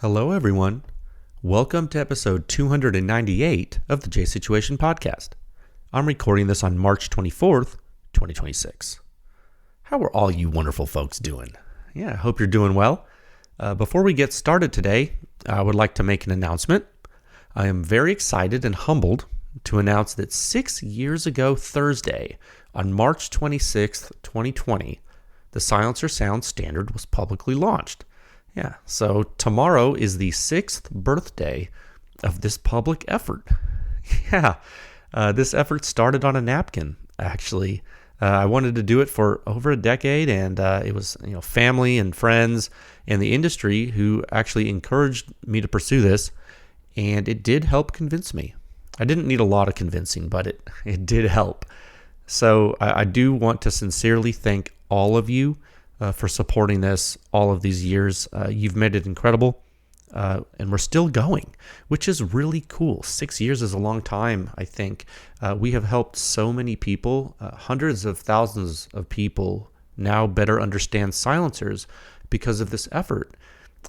Hello, everyone. Welcome to episode 298 of the J Situation Podcast. I'm recording this on March 24th, 2026. How are all you wonderful folks doing? Yeah, I hope you're doing well. Before we get started today, I would like to make an announcement. I am very excited and humbled to announce that 6 years ago Thursday, on March 26th, 2020, the Silencer Sound Standard was publicly launched. Yeah, so tomorrow is the 6th birthday of this public effort. Yeah, this effort started on a napkin, actually. I wanted to do it for over a decade, and it was family and friends and the industry who actually encouraged me to pursue this, and it did help convince me. I didn't need a lot of convincing, but it did help. So I do want to sincerely thank all of you for supporting this all of these years. You've made it incredible, and we're still going, which is really cool. 6 years is a long time, I think. We have helped so many people, hundreds of thousands of people now better understand silencers because of this effort.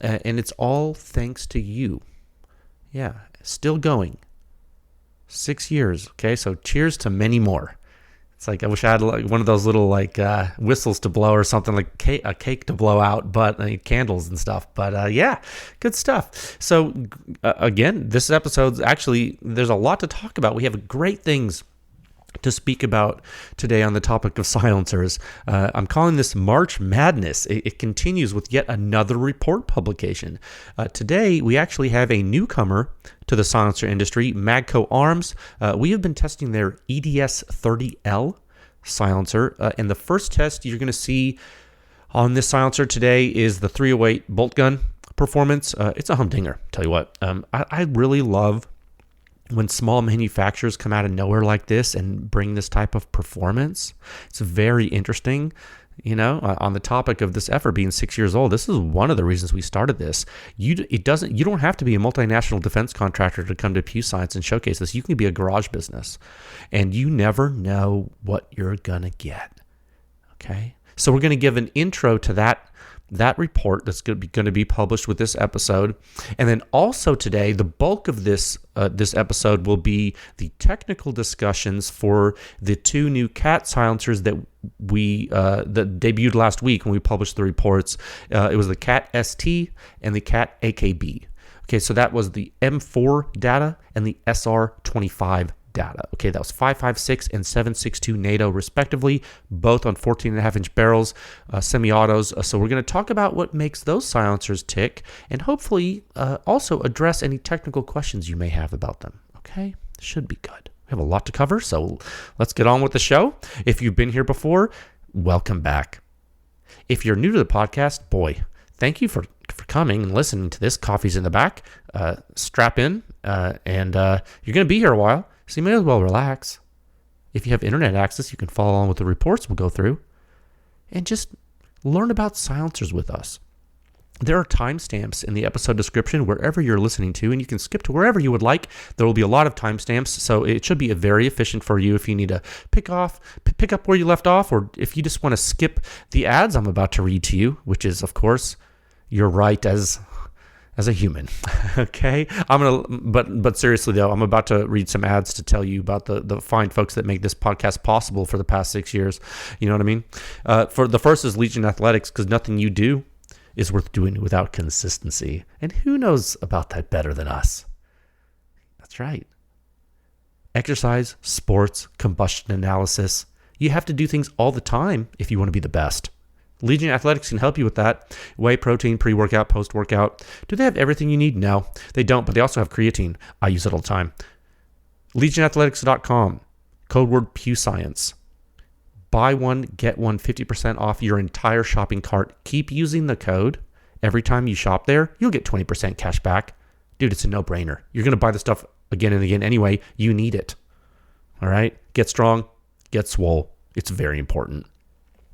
And it's all thanks to you. Yeah, still going. 6 years, okay? So cheers to many more. It's like I wish I had one of those little whistles to blow or something, like a cake to blow out, but candles and stuff. But yeah, good stuff. So again, this episode's actually, there's a lot to talk about. We have great things to speak about today on the topic of silencers. I'm calling this March Madness. It continues with yet another report publication. Today, we actually have a newcomer to the silencer industry, Magco Arms. We have been testing their EDS-30L silencer, and the first test you're going to see on this silencer today is the 308 bolt gun performance. It's a humdinger, tell you what. I really love when small manufacturers come out of nowhere like this and bring this type of performance. It's very interesting. On the topic of this effort being 6 years old, this is one of the reasons we started this. You don't have to be a multinational defense contractor to come to Pew Science and showcase this. You can be a garage business, and you never know what you're gonna get. Okay, so we're gonna give an intro to that report that's going to be published with this episode. And then also today, the bulk of this episode will be the technical discussions for the two new CAT silencers that that debuted last week when we published the reports. It was the CAT ST and the CAT AKB. Okay, so that was the M4 data and the SR25 data. Okay, that was 5.56 and 7.62 NATO respectively, both on 14.5-inch barrels, semi-autos. So we're going to talk about what makes those silencers tick, and hopefully also address any technical questions you may have about them. Okay, should be good. We have a lot to cover, so let's get on with the show. If you've been here before, welcome back. If you're new to the podcast, boy, thank you for coming and listening to this. Coffee's in the back. Strap in, and you're going to be here a while. So you may as well relax. If you have internet access, you can follow along with the reports we'll go through and just learn about silencers with us. There are timestamps in the episode description wherever you're listening to, and you can skip to wherever you would like. There will be a lot of timestamps, so it should be very efficient for you if you need to pick up where you left off, or if you just want to skip the ads I'm about to read to you, which is, of course, your right as a human. Okay, but seriously though, I'm about to read some ads to tell you about the fine folks that make this podcast possible for the past 6 years. You know what I mean? For the first is Legion Athletics, because nothing you do is worth doing without consistency. And who knows about that better than us? That's right. Exercise, sports, combustion analysis. You have to do things all the time if you want to be the best. Legion Athletics can help you with that. Whey protein, pre-workout, post-workout. Do they have everything you need? No, they don't, but they also have creatine. I use it all the time. LegionAthletics.com. Code word PewScience. Buy one, get one, 50% off your entire shopping cart. Keep using the code. Every time you shop there, you'll get 20% cash back. Dude, it's a no-brainer. You're going to buy the stuff again and again anyway. You need it. All right? Get strong. Get swole. It's very important.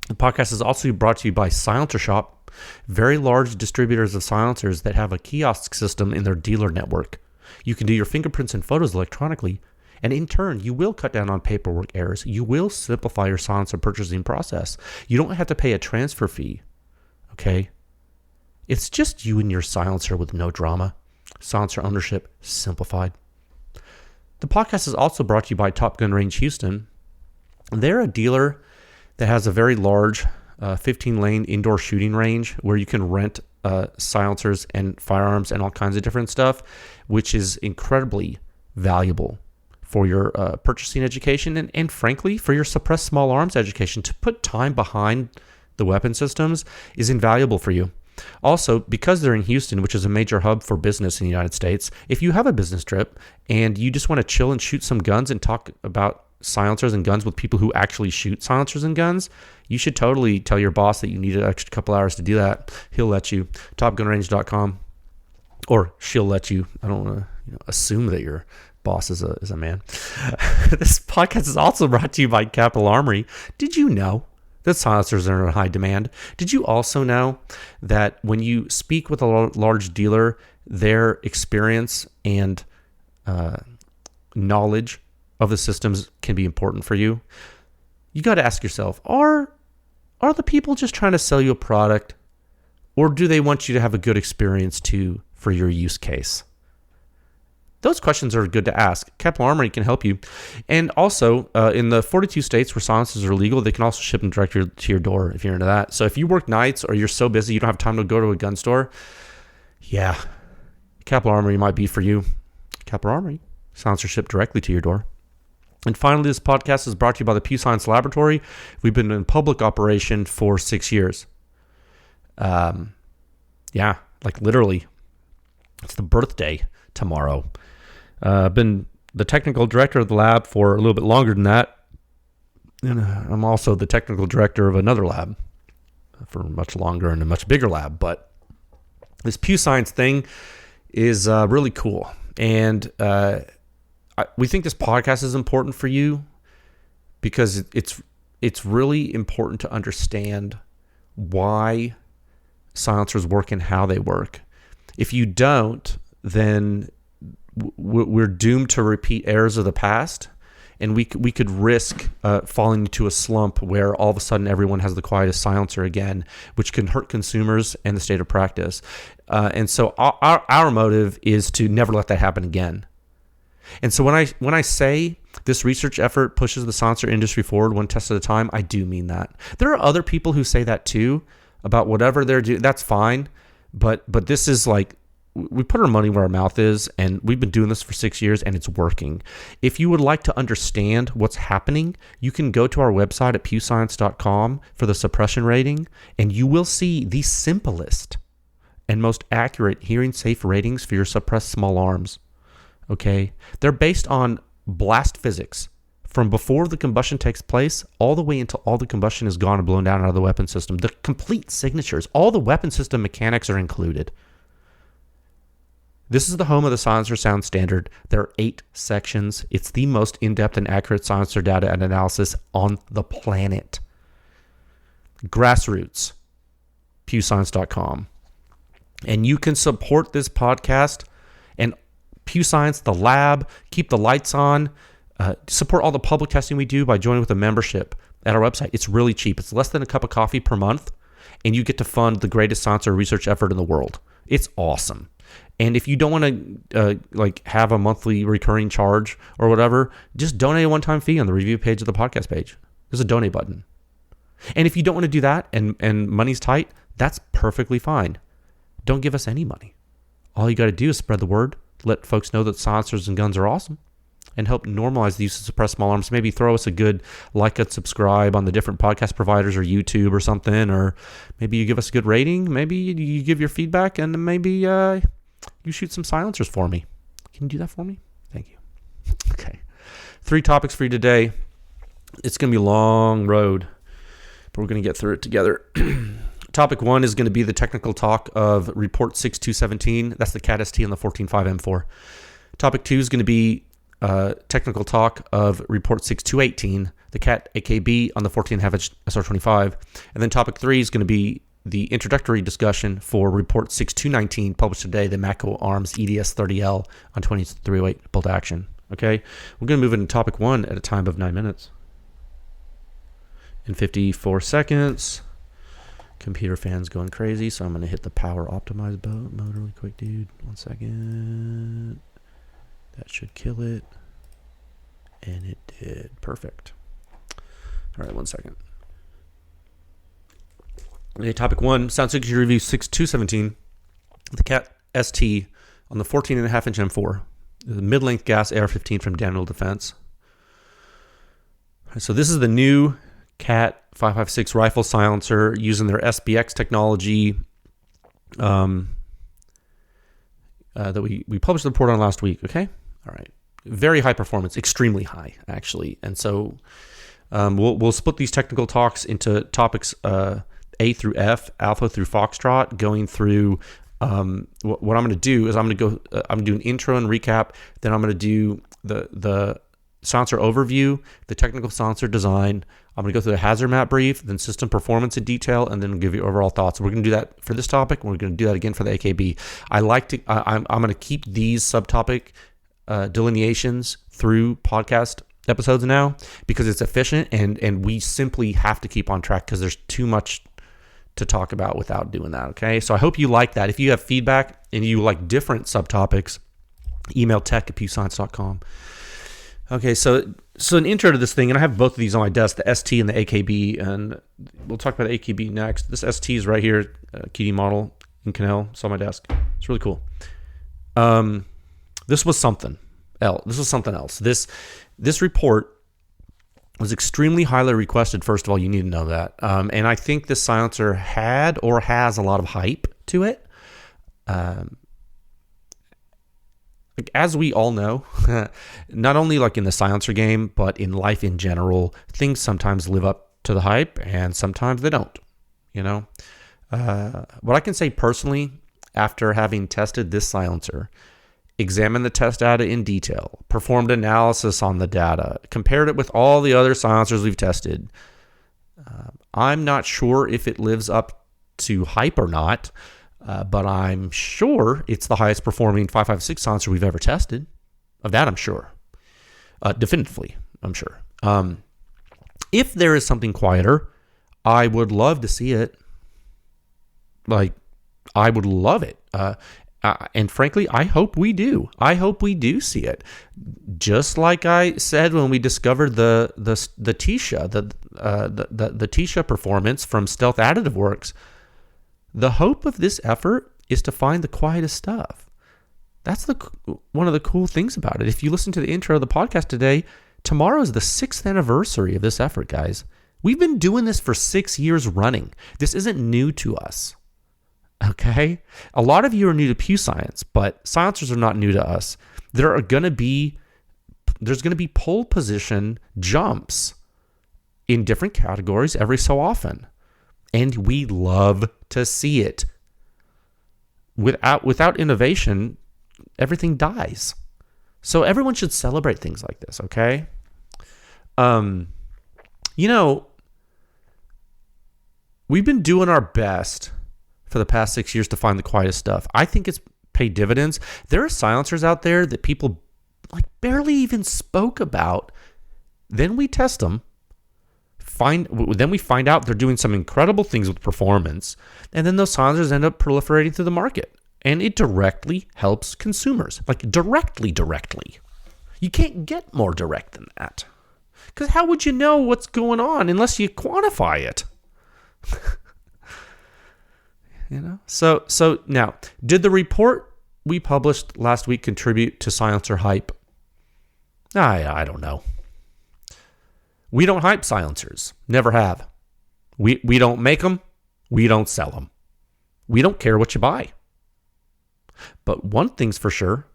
The podcast is also brought to you by Silencer Shop, very large distributors of silencers that have a kiosk system in their dealer network. You can do your fingerprints and photos electronically, and in turn, you will cut down on paperwork errors. You will simplify your silencer purchasing process. You don't have to pay a transfer fee, okay? It's just you and your silencer with no drama. Silencer ownership simplified. The podcast is also brought to you by Top Gun Range Houston. They're a dealer that has a very large 15-lane indoor shooting range where you can rent silencers and firearms and all kinds of different stuff, which is incredibly valuable for your purchasing education and frankly, for your suppressed small arms education. To put time behind the weapon systems is invaluable for you. Also, because they're in Houston, which is a major hub for business in the United States, if you have a business trip and you just want to chill and shoot some guns and talk about silencers and guns with people who actually shoot silencers and guns, you should totally tell your boss that you need an extra couple hours to do that. He'll let you. TopGunRange.com, or she'll let you. I don't want to assume that your boss is a man. This podcast is also brought to you by Capital Armory. Did you know that silencers are in high demand? Did you also know that when you speak with a large dealer, their experience and knowledge of the systems can be important for you? You got to ask yourself, are the people just trying to sell you a product, or do they want you to have a good experience too for your use case? Those questions are good to ask. Capital Armory can help you. And also, in the 42 states where silencers are legal, they can also ship them directly to your door if you're into that. So if you work nights or you're so busy you don't have time to go to a gun store, yeah, Capital Armory might be for you. Capital Armory, silencer shipped directly to your door. And finally, this podcast is brought to you by the Pew Science Laboratory. We've been in public operation for 6 years. Yeah, like literally, it's the birthday tomorrow. I've been the technical director of the lab for a little bit longer than that. And I'm also the technical director of another lab for much longer and a much bigger lab. But this Pew Science thing is really cool. And we think this podcast is important for you because it's really important to understand why silencers work and how they work. If you don't, then we're doomed to repeat errors of the past, and we could risk falling into a slump where all of a sudden everyone has the quietest silencer again, which can hurt consumers and the state of practice. And so our motive is to never let that happen again. And so when I say this research effort pushes the silencer industry forward one test at a time, I do mean that. There are other people who say that too about whatever they're doing. That's fine, but this is like, we put our money where our mouth is, and we've been doing this for 6 years, and it's working. If you would like to understand what's happening, you can go to our website at pewscience.com for the suppression rating, and you will see the simplest and most accurate hearing safe ratings for your suppressed small arms. Okay? They're based on blast physics from before the combustion takes place all the way until all the combustion is gone and blown down out of the weapon system. The complete signatures, all the weapon system mechanics are included. This is the home of the silencer sound standard. There are 8 sections. It's the most in-depth and accurate silencer data and analysis on the planet. Grassroots, pewscience.com. And you can support this podcast and Pew Science, the lab, keep the lights on, support all the public testing we do by joining with a membership at our website. It's really cheap. It's less than a cup of coffee per month, and you get to fund the greatest silencer research effort in the world. It's awesome. And if you don't want to have a monthly recurring charge or whatever, just donate a one-time fee on the review page of the podcast page. There's a donate button. And if you don't want to do that and money's tight, that's perfectly fine. Don't give us any money. All you got to do is spread the word, let folks know that silencers and guns are awesome, and help normalize the use of suppressed small arms. Maybe throw us a good like and subscribe on the different podcast providers or YouTube or something, or maybe you give us a good rating. Maybe you give your feedback, and maybe you shoot some silencers for me. Can you do that for me? Thank you. Okay. 3 topics for you today. It's going to be a long road, but we're going to get through it together. Topic 1 is going to be the technical talk of Report 6217. That's the CAT ST on the 14.5 M4. Topic 2 is going to be technical talk of Report 6218, the CAT AKB on the 14.5 SR25. And then topic 3 is going to be the introductory discussion for Report 6219, published today, the Magco Arms EDS-30L on 2308 bolt action. Okay, we're going to move into topic 1 at a time of 9 minutes and 54 seconds. Computer fan's going crazy, so I'm going to hit the power optimize mode really quick, dude. 1 second. That should kill it. And it did. Perfect. All right, 1 second. Okay, topic 1, Sound Security Review 6217. The Cat ST on the 14.5-inch M4. The mid-length gas AR-15 from Daniel Defense. So this is the new Cat 5.56 rifle silencer using their SBX technology that we published the report on last week. Okay, all right. Very high performance, extremely high actually. And so we'll split these technical talks into topics A through F, Alpha through Foxtrot, going through. What I'm going to do is I'm going to do an intro and recap. Then I'm going to do the silencer overview, the technical silencer design. I'm going to go through the hazard map brief, then system performance in detail, and then give you overall thoughts. We're going to do that for this topic, and we're going to do that again for the AKB. I'm going to keep these subtopic delineations through podcast episodes now because it's efficient, and we simply have to keep on track because there's too much to talk about without doing that. Okay, so I hope you like that. If you have feedback and you like different subtopics, email tech@pewscience.com. Okay, so an intro to this thing, and I have both of these on my desk, the ST and the AKB, and we'll talk about the AKB next. This ST is right here, QD model in Canel. It's on my desk. It's really cool. This was something else. This report was extremely highly requested. First of all, you need to know that. And I think this silencer had or has a lot of hype to it. As we all know, not only like in the silencer game, but in life in general, things sometimes live up to the hype and sometimes they don't, you know? What I can say personally, after having tested this silencer, examined the test data in detail, performed analysis on the data, compared it with all the other silencers we've tested, I'm not sure if it lives up to hype or not. But I'm sure it's the highest performing 5.56 silencer we've ever tested. Of that, I'm sure. Definitively, I'm sure. If there is something quieter, I would love to see it. Like, I would love it. And frankly, I hope we do. I hope we do see it. Just like I said when we discovered the Tisha, the Tisha performance from Stealth Additive Works. The hope of this effort is to find the quietest stuff. That's one of the cool things about it. If you listen to the intro of the podcast today, tomorrow is the 6th anniversary of this effort, guys. We've been doing this for 6 years running. This isn't new to us. Okay? A lot of you are new to Pew Science, but silencers are not new to us. There's going to be pole position jumps in different categories every so often. And we love to see it. Without innovation, everything dies. So everyone should celebrate things like this, okay? We've been doing our best for the past 6 years to find the quietest stuff. I think it's paid dividends. There are silencers out there that people like barely even spoke about. Then we test them. Then we find out they're doing some incredible things with performance, and then those silencers end up proliferating through the market, and it directly helps consumers. Like directly. You can't get more direct than that, because how would you know what's going on unless you quantify it? You know. So now, did the report we published last week contribute to silencer hype? I don't know. We don't hype silencers. Never have. We don't make them. We don't sell them. We don't care what you buy. But one thing's for sure.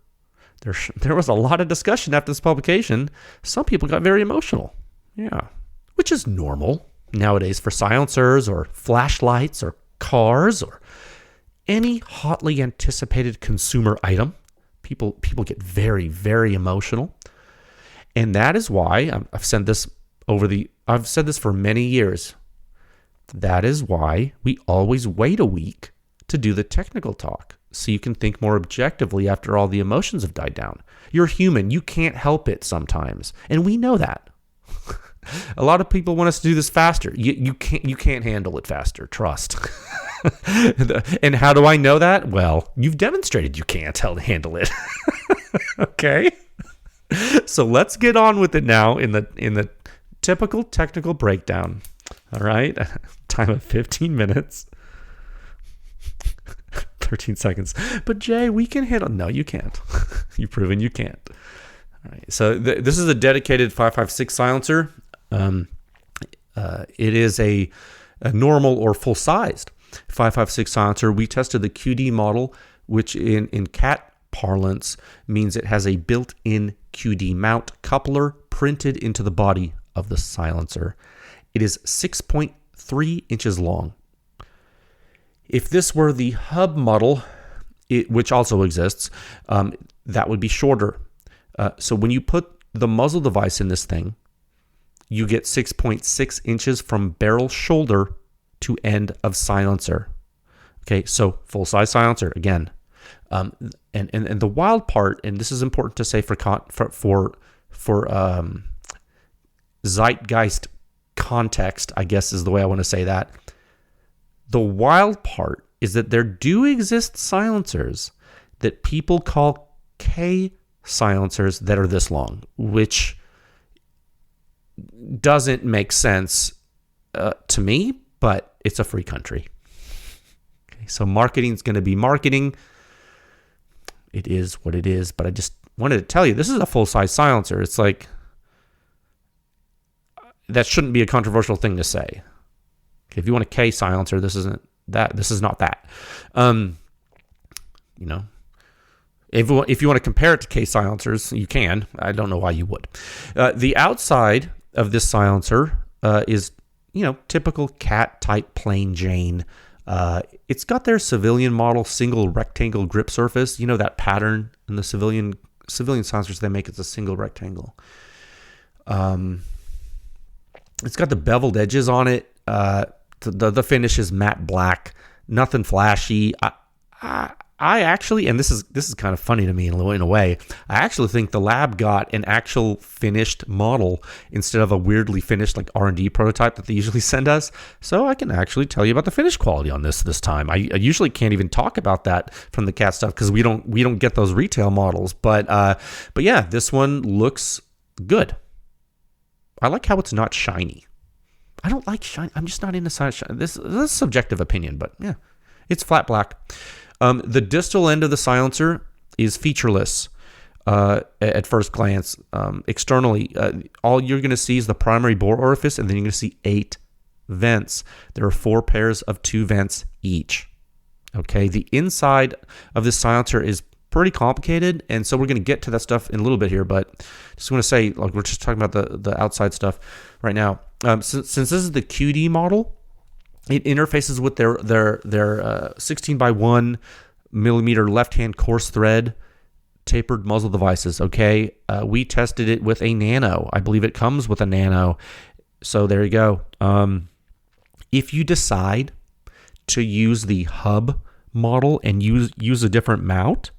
There was a lot of discussion after this publication. Some people got very emotional. Yeah. Which is normal nowadays for silencers or flashlights or cars or any hotly anticipated consumer item. People get very, very emotional. And that is why I've said this for many years. That is why we always wait a week to do the technical talk, so you can think more objectively after all the emotions have died down. You're human. You can't help it sometimes. And we know that. A lot of people want us to do this faster. You can't handle it faster. Trust. And how do I know that? Well, you've demonstrated you can't handle it. Okay. So let's get on with it now in the typical technical breakdown. All right. Time of 15 minutes. 13 seconds. But Jay, we can handle. No, you can't. You've proven you can't. All right. So this is a dedicated 5.56 silencer. It is a normal or full-sized 5.56 silencer. We tested the QD model, which in cat parlance means it has a built-in QD mount coupler printed into the body of the silencer. It is 6.3 inches long. If this were the hub model, which also exists, that would be shorter. So when you put the muzzle device in this thing, you get 6.6 inches from barrel shoulder to end of silencer. Okay, so full-size silencer again. And the wild part, and this is important to say for zeitgeist context, I guess is the way I want to say that. The wild part is that there do exist silencers that people call K silencers that are this long, which doesn't make sense to me, but it's a free country. Okay, so marketing is going to be marketing. It is what it is, but I just wanted to tell you, this is a full-size silencer. It's like, that shouldn't be a controversial thing to say. Okay, if you want a K silencer, this isn't that. This is not that. If you want to compare it to K silencers, you can. I don't know why you would. The outside of this silencer is, typical cat type plain Jane. It's got their civilian model single rectangle grip surface. You know that pattern in the civilian silencers they make. It's a single rectangle. It's got the beveled edges on it. The finish is matte black. Nothing flashy. I actually, and this is kind of funny to me in a way, I actually think the lab got an actual finished model instead of a weirdly finished like R&D prototype that they usually send us. So I can actually tell you about the finish quality on this time. I usually can't even talk about that from the cat stuff because we don't get those retail models. But yeah, this one looks good. I like how it's not shiny. I don't like shiny. I'm just not into shiny. This is subjective opinion, but yeah, it's flat black. The distal end of the silencer is featureless at first glance. Externally, all you're going to see is the primary bore orifice, and then you're going to see 8 vents. There are 4 pairs of 2 vents each. Okay, the inside of this silencer is pretty complicated, and so we're going to get to that stuff in a little bit here, but just want to say, like, we're just talking about the outside stuff right now. Since this is the QD model, it interfaces with their 16 by 1 millimeter left-hand coarse thread tapered muzzle devices. Okay, we tested it with a nano. I believe it comes with a nano. So there you go. If you decide to use the hub model and use a different mount,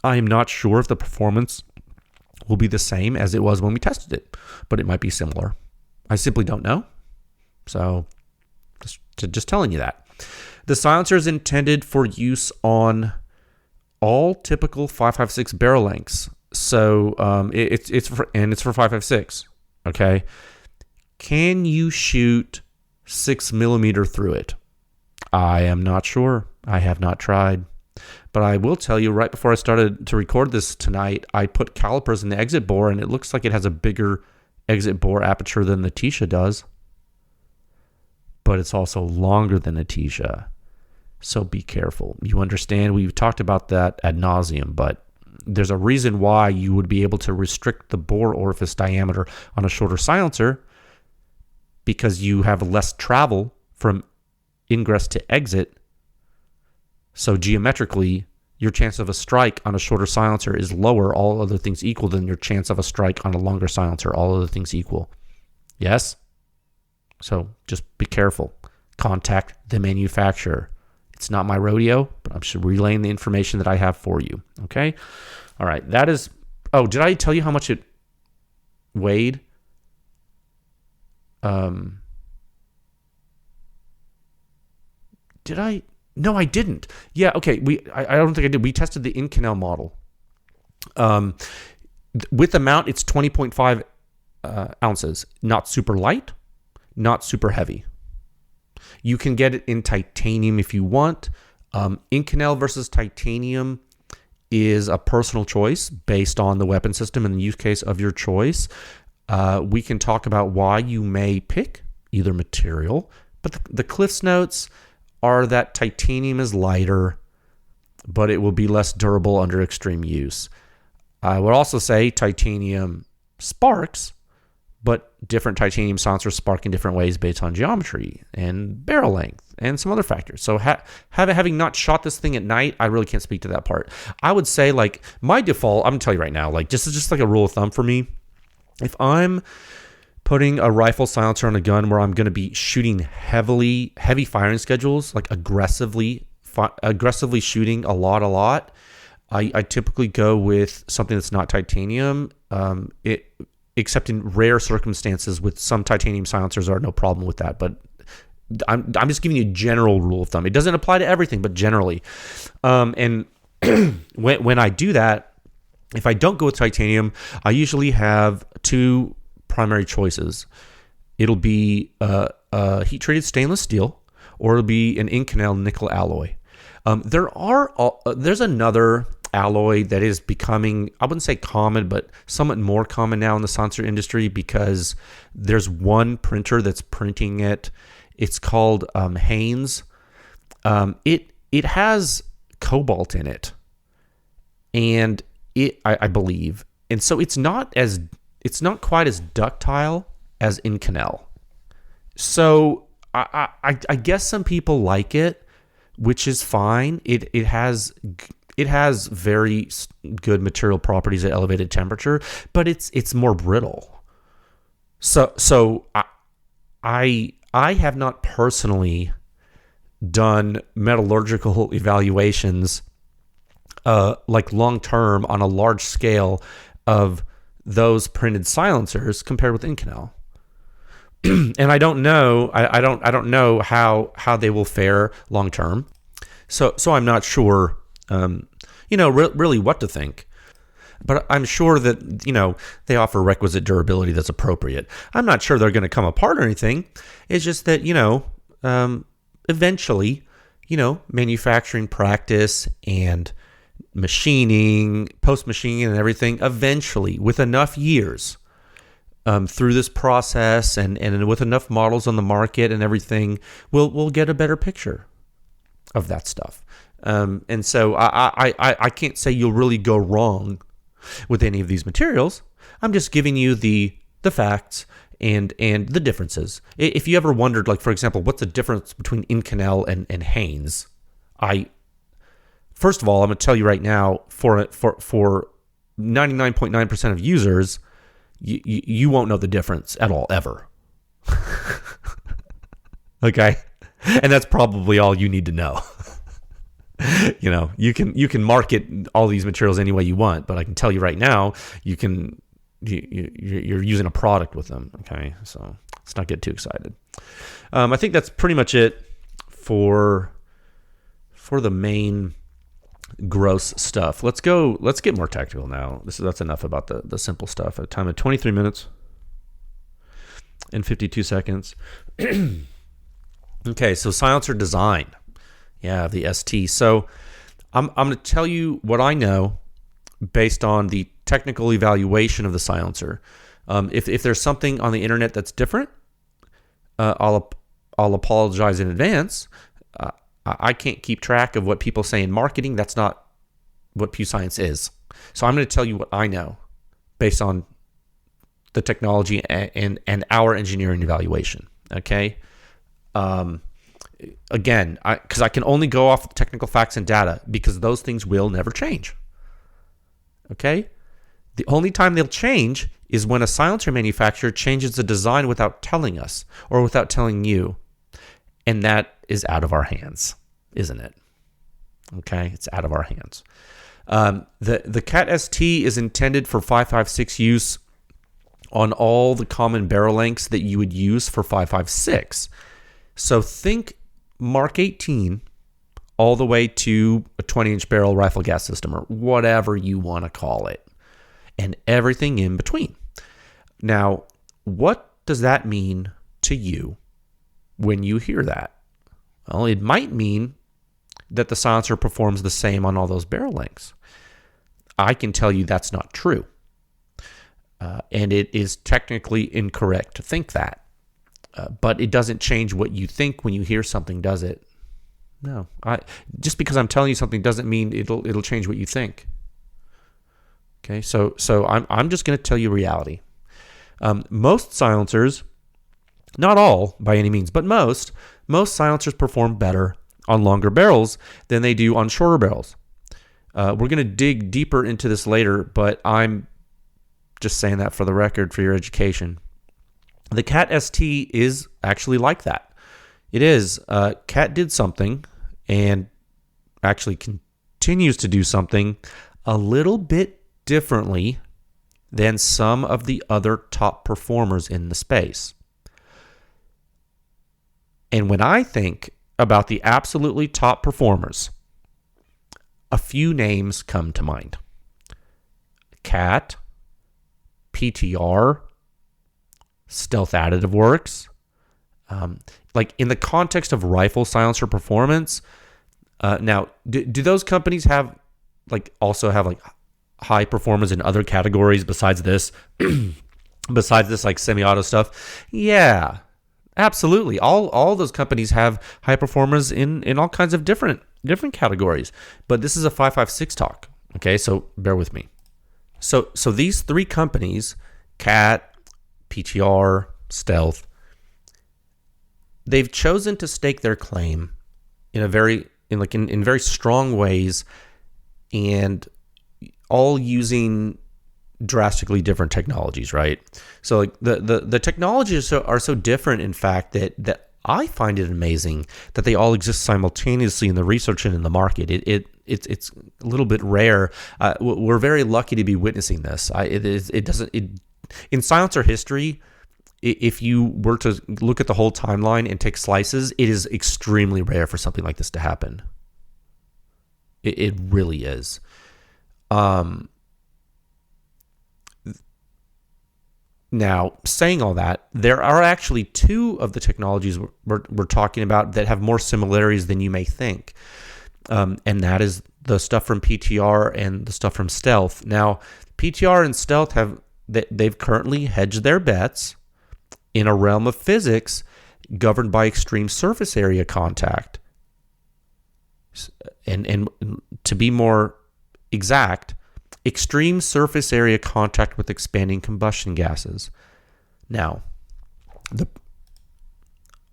I am not sure if the performance will be the same as it was when we tested it, but it might be similar. I simply don't know. So just telling you that. The silencer is intended for use on all typical 5.56 barrel lengths. So it's for 5.56. Okay. Can you shoot 6mm through it? I am not sure. I have not tried. But I will tell you, right before I started to record this tonight, I put calipers in the exit bore, and it looks like it has a bigger exit bore aperture than the Tisha does. But it's also longer than a Tisha. So be careful. You understand? We've talked about that ad nauseum, but there's a reason why you would be able to restrict the bore orifice diameter on a shorter silencer, because you have less travel from ingress to exit. So geometrically, your chance of a strike on a shorter silencer is lower, all other things equal, than your chance of a strike on a longer silencer, all other things equal. Yes? So just be careful. Contact the manufacturer. It's not my rodeo, but I'm just relaying the information that I have for you. Okay? All right. That is... Oh, did I tell you how much it weighed? Did I? No, I didn't. Yeah, okay. I don't think I did. We tested the Inconel model. With the mount, it's 20.5 ounces. Not super light, not super heavy. You can get it in titanium if you want. Inconel versus titanium is a personal choice based on the weapon system and the use case of your choice. We can talk about why you may pick either material, but the Cliff's Notes are that titanium is lighter, but it will be less durable under extreme use. I would also say titanium sparks, but different titanium silencers spark in different ways based on geometry and barrel length and some other factors. So having not shot this thing at night, I really can't speak to that part. I would say, like, my default, I'm going to tell you right now, like, just like a rule of thumb for me, if I'm putting a rifle silencer on a gun where I'm going to be shooting heavy firing schedules, like aggressively shooting a lot, I typically go with something that's not titanium. Except in rare circumstances with some titanium silencers are no problem with that. But I'm just giving you a general rule of thumb. It doesn't apply to everything, but generally. And when I do that, if I don't go with titanium, I usually have two primary choices. It'll be heat-treated stainless steel, or it'll be an Inconel nickel alloy. There's another alloy that is becoming, I wouldn't say common, but somewhat more common now in the silencer industry because there's one printer that's printing it. It's called Haynes. It has cobalt in it, and I believe, and so it's not quite as ductile as Inconel. So I guess some people like it, which is fine. It has very good material properties at elevated temperature, but it's more brittle. So I have not personally done metallurgical evaluations like long term on a large scale of those printed silencers compared with Inconel. And I don't know. I don't know how they will fare long term. So I'm not sure. Really what to think. But I'm sure that, they offer requisite durability that's appropriate. I'm not sure they're going to come apart or anything. It's just that, eventually, manufacturing practice and machining, post-machining and everything, eventually, with enough years through this process and with enough models on the market and everything, we'll get a better picture of that stuff. And so I can't say you'll really go wrong with any of these materials. I'm just giving you the facts and the differences. If you ever wondered, like, for example, what's the difference between Inconel and Haynes, first of all, I'm going to tell you right now, for 99.9% of users, you won't know the difference at all, ever. Okay? And that's probably all you need to know. You can market all these materials any way you want, but I can tell you right now, you're using a product with them. Okay, so let's not get too excited. I think that's pretty much it for the main gross stuff. Let's get more technical now. That's enough about the simple stuff. At a time of 23 minutes and 52 seconds. Okay, so silencer design. Yeah, the ST. So I'm going to tell you what I know based on the technical evaluation of the silencer. If there's something on the internet that's different, I'll apologize in advance. I can't keep track of what people say in marketing. That's not what Pew Science is. So I'm going to tell you what I know based on the technology and our engineering evaluation. Okay. Again, because I can only go off the technical facts and data because those things will never change. Okay? The only time they'll change is when a silencer manufacturer changes the design without telling us or without telling you. And that is out of our hands, isn't it? Okay? It's out of our hands. The CAT ST is intended for 5.56 use on all the common barrel lengths that you would use for 5.56. So think Mark 18 all the way to a 20-inch barrel rifle gas system, or whatever you want to call it, and everything in between. Now, what does that mean to you when you hear that? Well, it might mean that the silencer performs the same on all those barrel lengths. I can tell you that's not true. And it is technically incorrect to think that. But it doesn't change what you think when you hear something, does it? No. Just because I'm telling you something doesn't mean it'll change what you think. Okay, so I'm just going to tell you reality. Most silencers, not all by any means, but most silencers perform better on longer barrels than they do on shorter barrels. We're going to dig deeper into this later, but I'm just saying that for the record, for your education. The Cat ST is actually like that. It is. Cat did something, and actually continues to do something a little bit differently than some of the other top performers in the space. And when I think about the absolutely top performers, a few names come to mind. Cat, PTR, Stealth Additive Works. Like in the context of rifle silencer performance, now do those companies also have high performance in other categories besides this? Besides this like semi-auto stuff? Yeah, absolutely. All those companies have high performers in all kinds of different categories. But this is a 5.56 talk. Okay, so bear with me. So these three companies, Cat, PTR, Stealth, they've chosen to stake their claim in very strong ways, and all using drastically different technologies, right? So like the technologies are so different, in fact, that I find it amazing that they all exist simultaneously in the research and in the market. It's a little bit rare. We're very lucky to be witnessing this. In silencer history, if you were to look at the whole timeline and take slices, it is extremely rare for something like this to happen. It really is. Now, saying all that, there are actually two of the technologies we're talking about that have more similarities than you may think. And that is the stuff from PTR and the stuff from Stealth. Now, PTR and Stealth they've currently hedged their bets in a realm of physics governed by extreme surface area contact. And to be more exact, extreme surface area contact with expanding combustion gases. Now,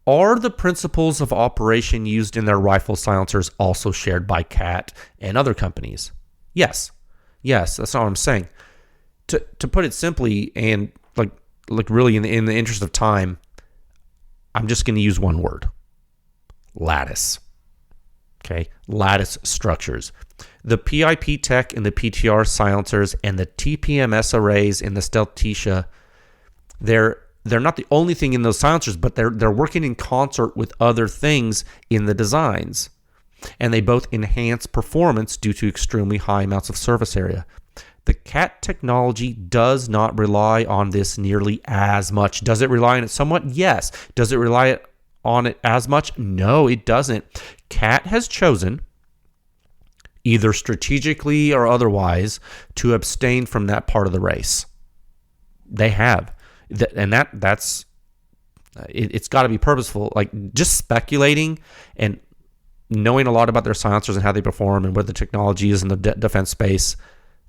are the principles of operation used in their rifle silencers also shared by Cat and other companies? Yes, that's not what I'm saying. To put it simply, and like really in the interest of time, I'm just going to use one word: lattice. Okay, lattice structures. The PIP tech in the PTR silencers and the TPMS arrays in the Stealth Tisha, they're not the only thing in those silencers, but they're working in concert with other things in the designs, and they both enhance performance due to extremely high amounts of surface area. The Cat technology does not rely on this nearly as much. Does it rely on it somewhat? Yes. Does it rely on it as much? No, it doesn't. Cat has chosen, either strategically or otherwise, to abstain from that part of the race. They have. And that's it's got to be purposeful. Like, just speculating and knowing a lot about their silencers and how they perform and what the technology is in the defense space,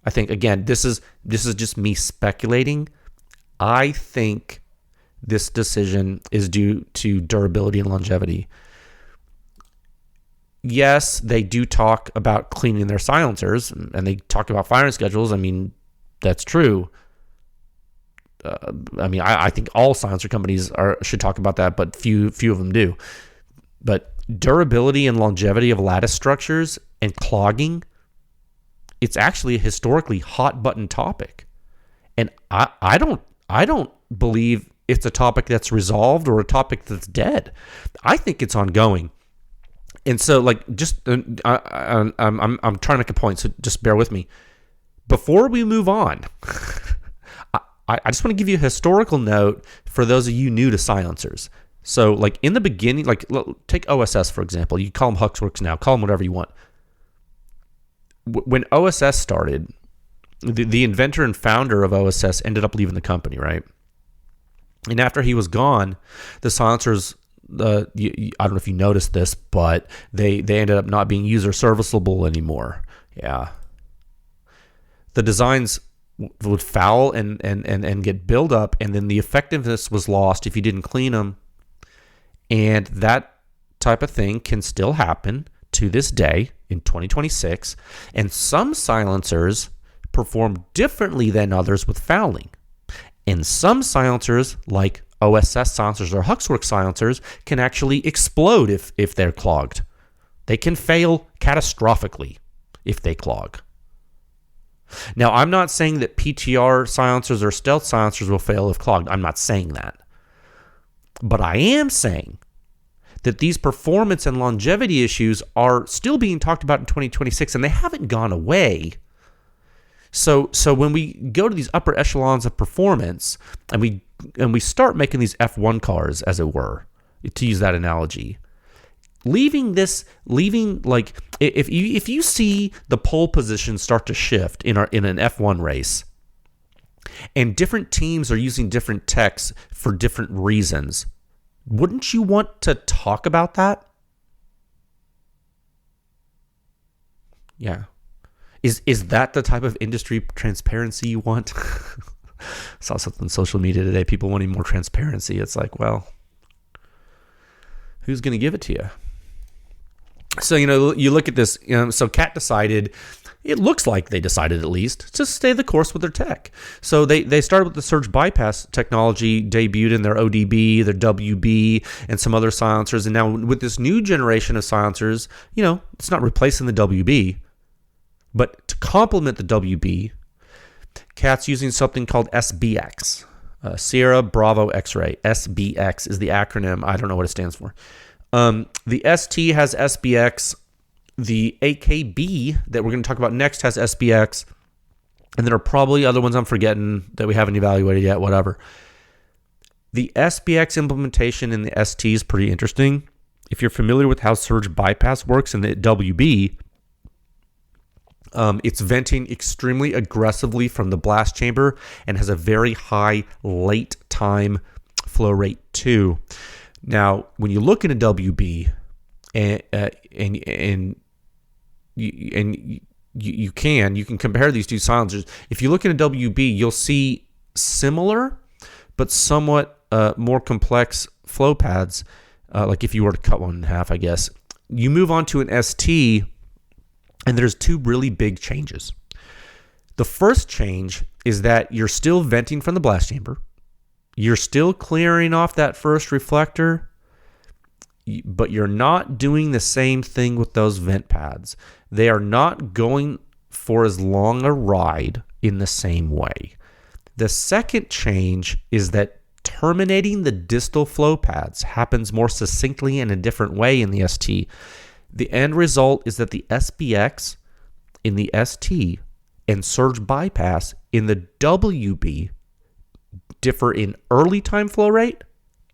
I think, again, this is just me speculating. I think this decision is due to durability and longevity. Yes, they do talk about cleaning their silencers, and they talk about firing schedules. I mean, that's true. I think all silencer companies should talk about that, but few of them do. But durability and longevity of lattice structures and clogging, it's actually a historically hot button topic. And I I don't believe it's a topic that's resolved or a topic that's dead. I think it's ongoing. And so, like, just I'm trying to make a point, so just bear with me. Before we move on, I just want to give you a historical note for those of you new to silencers. So, like, in the beginning, like, take OSS, for example. You call them Huxworks now. Call them whatever you want. When OSS started, the inventor and founder of OSS ended up leaving the company, right? And after he was gone, the silencers, I don't know if you noticed this, but they ended up not being user serviceable anymore. Yeah. The designs would foul and get built up, and then the effectiveness was lost if you didn't clean them. And that type of thing can still happen to this day in 2026. And some silencers perform differently than others with fouling. And some silencers, like OSS silencers or Huxworks silencers, can actually explode if they're clogged. They can fail catastrophically if they clog. Now, I'm not saying that PTR silencers or stealth silencers will fail if clogged. I'm not saying that. But I am saying that these performance and longevity issues are still being talked about in 2026, and they haven't gone away. So when we go to these upper echelons of performance, and we start making these F1 cars, as it were, to use that analogy, leaving like if you see the pole position start to shift in an F1 race, and different teams are using different techs for different reasons, wouldn't you want to talk about that? Yeah. Is that the type of industry transparency you want? Saw something on social media today. People wanting more transparency. It's like, well, who's going to give it to you? So, you look at this. So Cat decided, it looks like they decided at least, to stay the course with their tech. So they started with the surge bypass technology, debuted in their ODB, their WB, and some other silencers. And now with this new generation of silencers, it's not replacing the WB. But to complement the WB, Cat's using something called SBX, Sierra Bravo X-Ray. SBX is the acronym. I don't know what it stands for. The ST has SBX. The AKB that we're going to talk about next has SBX. And there are probably other ones I'm forgetting that we haven't evaluated yet, whatever. The SBX implementation in the ST is pretty interesting. If you're familiar with how surge bypass works in the WB, it's venting extremely aggressively from the blast chamber and has a very high late time flow rate too. Now, when you look at a WB, you can compare these two silencers. If you look at a WB, you'll see similar but somewhat more complex flow pads. Like if you were to cut one in half, I guess. You move on to an ST, and there's two really big changes. The first change is that you're still venting from the blast chamber. You're still clearing off that first reflector, but you're not doing the same thing with those vent pads. They are not going for as long a ride in the same way. The second change is that terminating the distal flow pads happens more succinctly in a different way in the ST. The end result is that the SBX in the ST and surge bypass in the WB differ in early time flow rate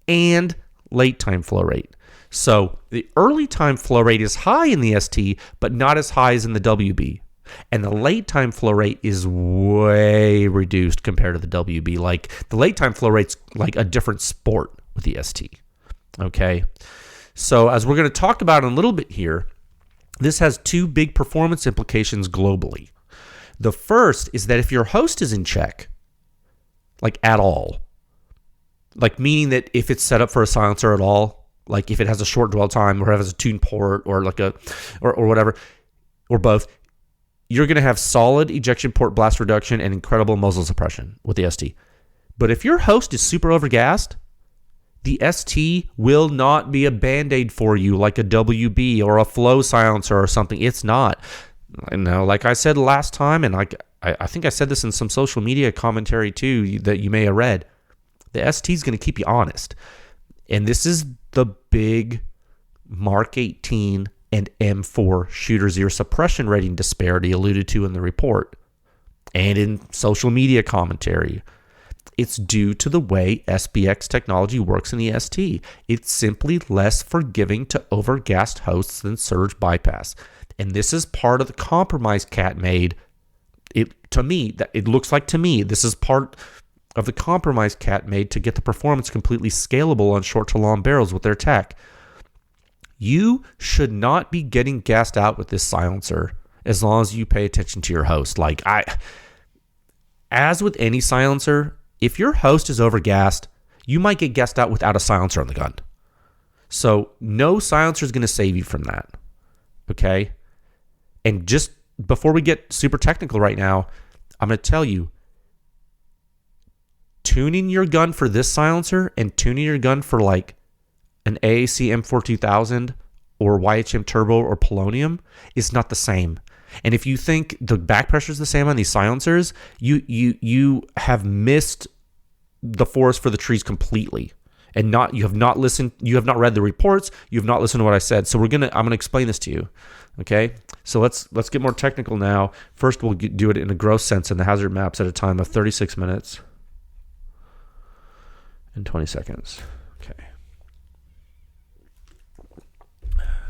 and late time flow rate. So the early time flow rate is high in the ST, but not as high as in the WB. And the late time flow rate is way reduced compared to the WB. Like the late time flow rate's like a different sport with the ST. Okay. So as we're going to talk about in a little bit here, this has two big performance implications globally. The first is that if your host is in check, like at all, like meaning that if it's set up for a silencer at all, like if it has a short dwell time or has a tune port or like or whatever, or both, you're going to have solid ejection port blast reduction and incredible muzzle suppression with the ST. But if your host is super overgassed, the ST will not be a Band-Aid for you like a WB or a flow silencer or something. It's not. I know, like I said last time, and I think I said this in some social media commentary too that you may have read, the ST is going to keep you honest. And this is the big Mark 18 and M4 shooter's ear suppression rating disparity alluded to in the report and in social media commentary. It's due to the way SPX technology works in the ST. It's simply less forgiving to overgassed hosts than surge bypass. And this is part of the compromise Cat made. It looks like to me, this is part of the compromise Cat made to get the performance completely scalable on short to long barrels with their tech. You should not be getting gassed out with this silencer as long as you pay attention to your host. As with any silencer, if your host is overgassed, you might get gassed out without a silencer on the gun. So no silencer is going to save you from that. Okay? And just before we get super technical right now, I'm going to tell you, tuning your gun for this silencer and tuning your gun for like an AAC M4 2000 or YHM Turbo or Polonium is not the same. And if you think the back pressure is the same on these silencers, you have missed the forest for the trees completely, and you have not read the reports, you have not listened to what I said. So I'm gonna explain this to you. Okay, so let's get more technical now. First, we'll do it in a gross sense in the hazard maps at a time of 36 minutes and 20 seconds. Okay.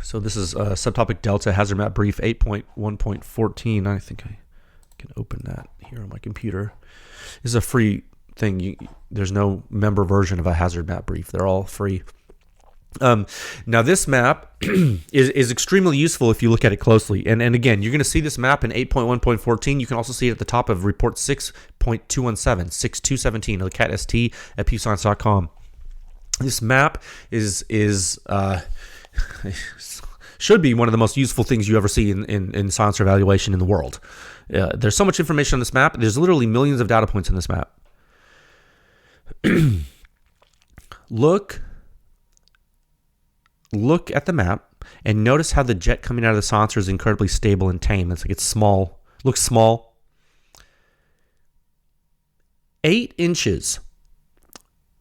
So this is subtopic Delta Hazard Map Brief 8.1.14. I think I can open that here on my computer. This is a free thing. There's no member version of a hazard map brief. They're all free. Now this map is extremely useful if you look at it closely. And again, you're going to see this map in 8.1.14. You can also see it at the top of report 6.217, 6217 of the CAT ST at pewscience.com. This map is should be one of the most useful things you ever see in silencer evaluation in the world. There's so much information on this map. There's literally millions of data points in this map. Look at the map and notice how the jet coming out of the silencer is incredibly stable and tame. It's small. Looks small. 8 inches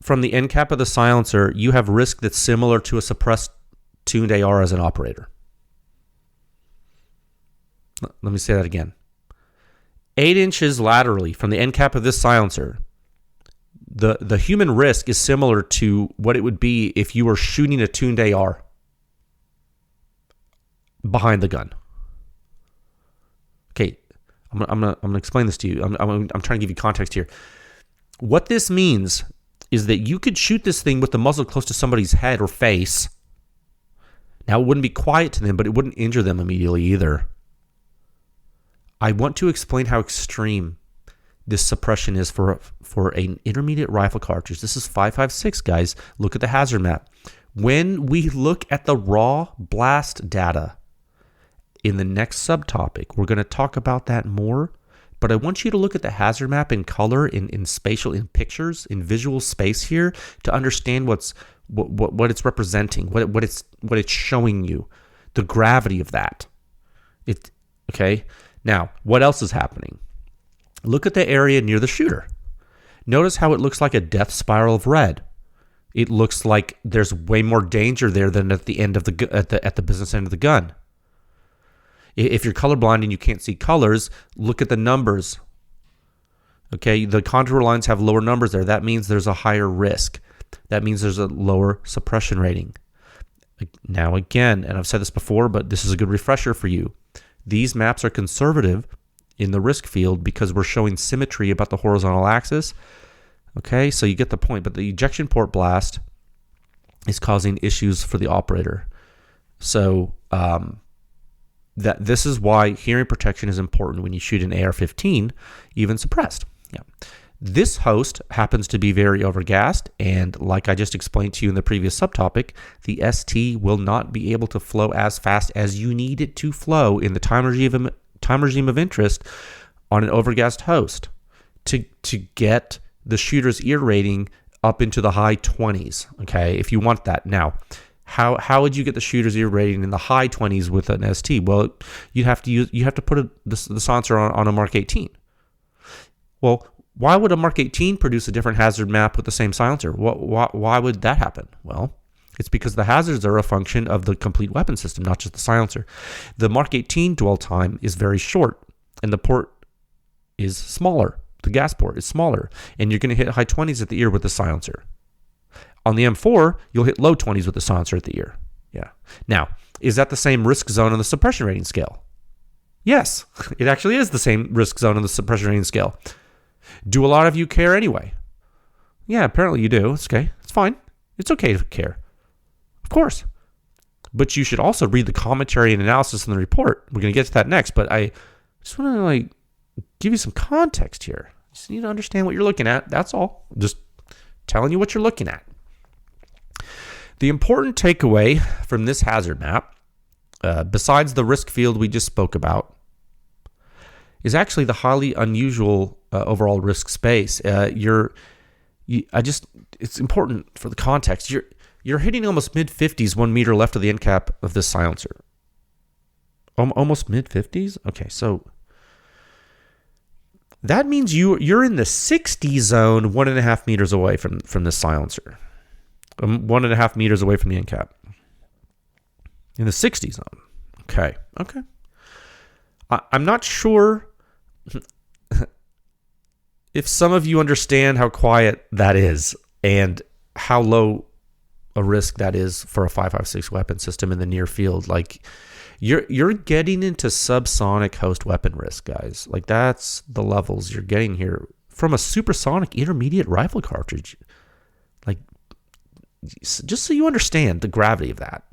from the end cap of the silencer, you have risk that's similar to a suppressed tuned AR as an operator. Let me say that again. 8 inches laterally from the end cap of this silencer, the human risk is similar to what it would be if you were shooting a tuned AR behind the gun. Okay, I'm gonna explain this to you. I'm trying to give you context here. What this means is that you could shoot this thing with the muzzle close to somebody's head or face. Now, it wouldn't be quiet to them, but it wouldn't injure them immediately either. I want to explain how extreme this suppression is for an intermediate rifle cartridge. This is 5.56, guys. Look at the hazard map. When we look at the raw blast data in the next subtopic, we're going to talk about that more. But I want you to look at the hazard map in color, in spatial, in pictures, in visual space here to understand what it's representing, what it's showing you, the gravity of that. Okay. Now, what else is happening? Look at the area near the shooter. Notice how it looks like a death spiral of red. It looks like there's way more danger there than at the end of at the business end of the gun. If you're colorblind and you can't see colors, look at the numbers. Okay, the contour lines have lower numbers there. That means there's a higher risk. That means there's a lower suppression rating. Now again, and I've said this before, but this is a good refresher for you. These maps are conservative in the risk field because we're showing symmetry about the horizontal axis. Okay, so you get the point. But the ejection port blast is causing issues for the operator. So that this is why hearing protection is important when you shoot an AR-15, even suppressed. Yeah. This host happens to be very overgassed, and like I just explained to you in the previous subtopic, the ST will not be able to flow as fast as you need it to flow in the time regime of interest on an overgassed host to get the shooter's ear rating up into the high 20s, okay, if you want that. Now, How would you get the shooter's ear rating in the high 20s with an ST? Well, you have to put the silencer on a Mark 18. Well, why would a Mark 18 produce a different hazard map with the same silencer? Why would that happen? Well, it's because the hazards are a function of the complete weapon system, not just the silencer. The Mark 18 dwell time is very short, and the port is smaller. The gas port is smaller, and you're going to hit high 20s at the ear with the silencer. On the M4, you'll hit low 20s with the silencer at the ear. Yeah. Now, is that the same risk zone on the suppression rating scale? Yes, it actually is the same risk zone on the suppression rating scale. Do a lot of you care anyway? Yeah, apparently you do. It's okay. It's fine. It's okay to care. Of course. But you should also read the commentary and analysis in the report. We're going to get to that next, but I just want to give you some context here. You just need to understand what you're looking at. That's all. Just telling you what you're looking at. The important takeaway from this hazard map, besides the risk field we just spoke about, is actually the highly unusual overall risk space. It's important for the context. You're hitting almost mid-50s, 1 meter left of the end cap of this silencer. Almost mid-50s? Okay, so that means you're in the 60 zone 1.5 meters away from this silencer. 1.5 meters away from the end cap. In the 60 zone. Okay. I'm not sure if some of you understand how quiet that is and how low a risk that is for a 5.56 weapon system in the near field. You're getting into subsonic host weapon risk, guys. That's the levels you're getting here from a supersonic intermediate rifle cartridge. Just so you understand the gravity of that.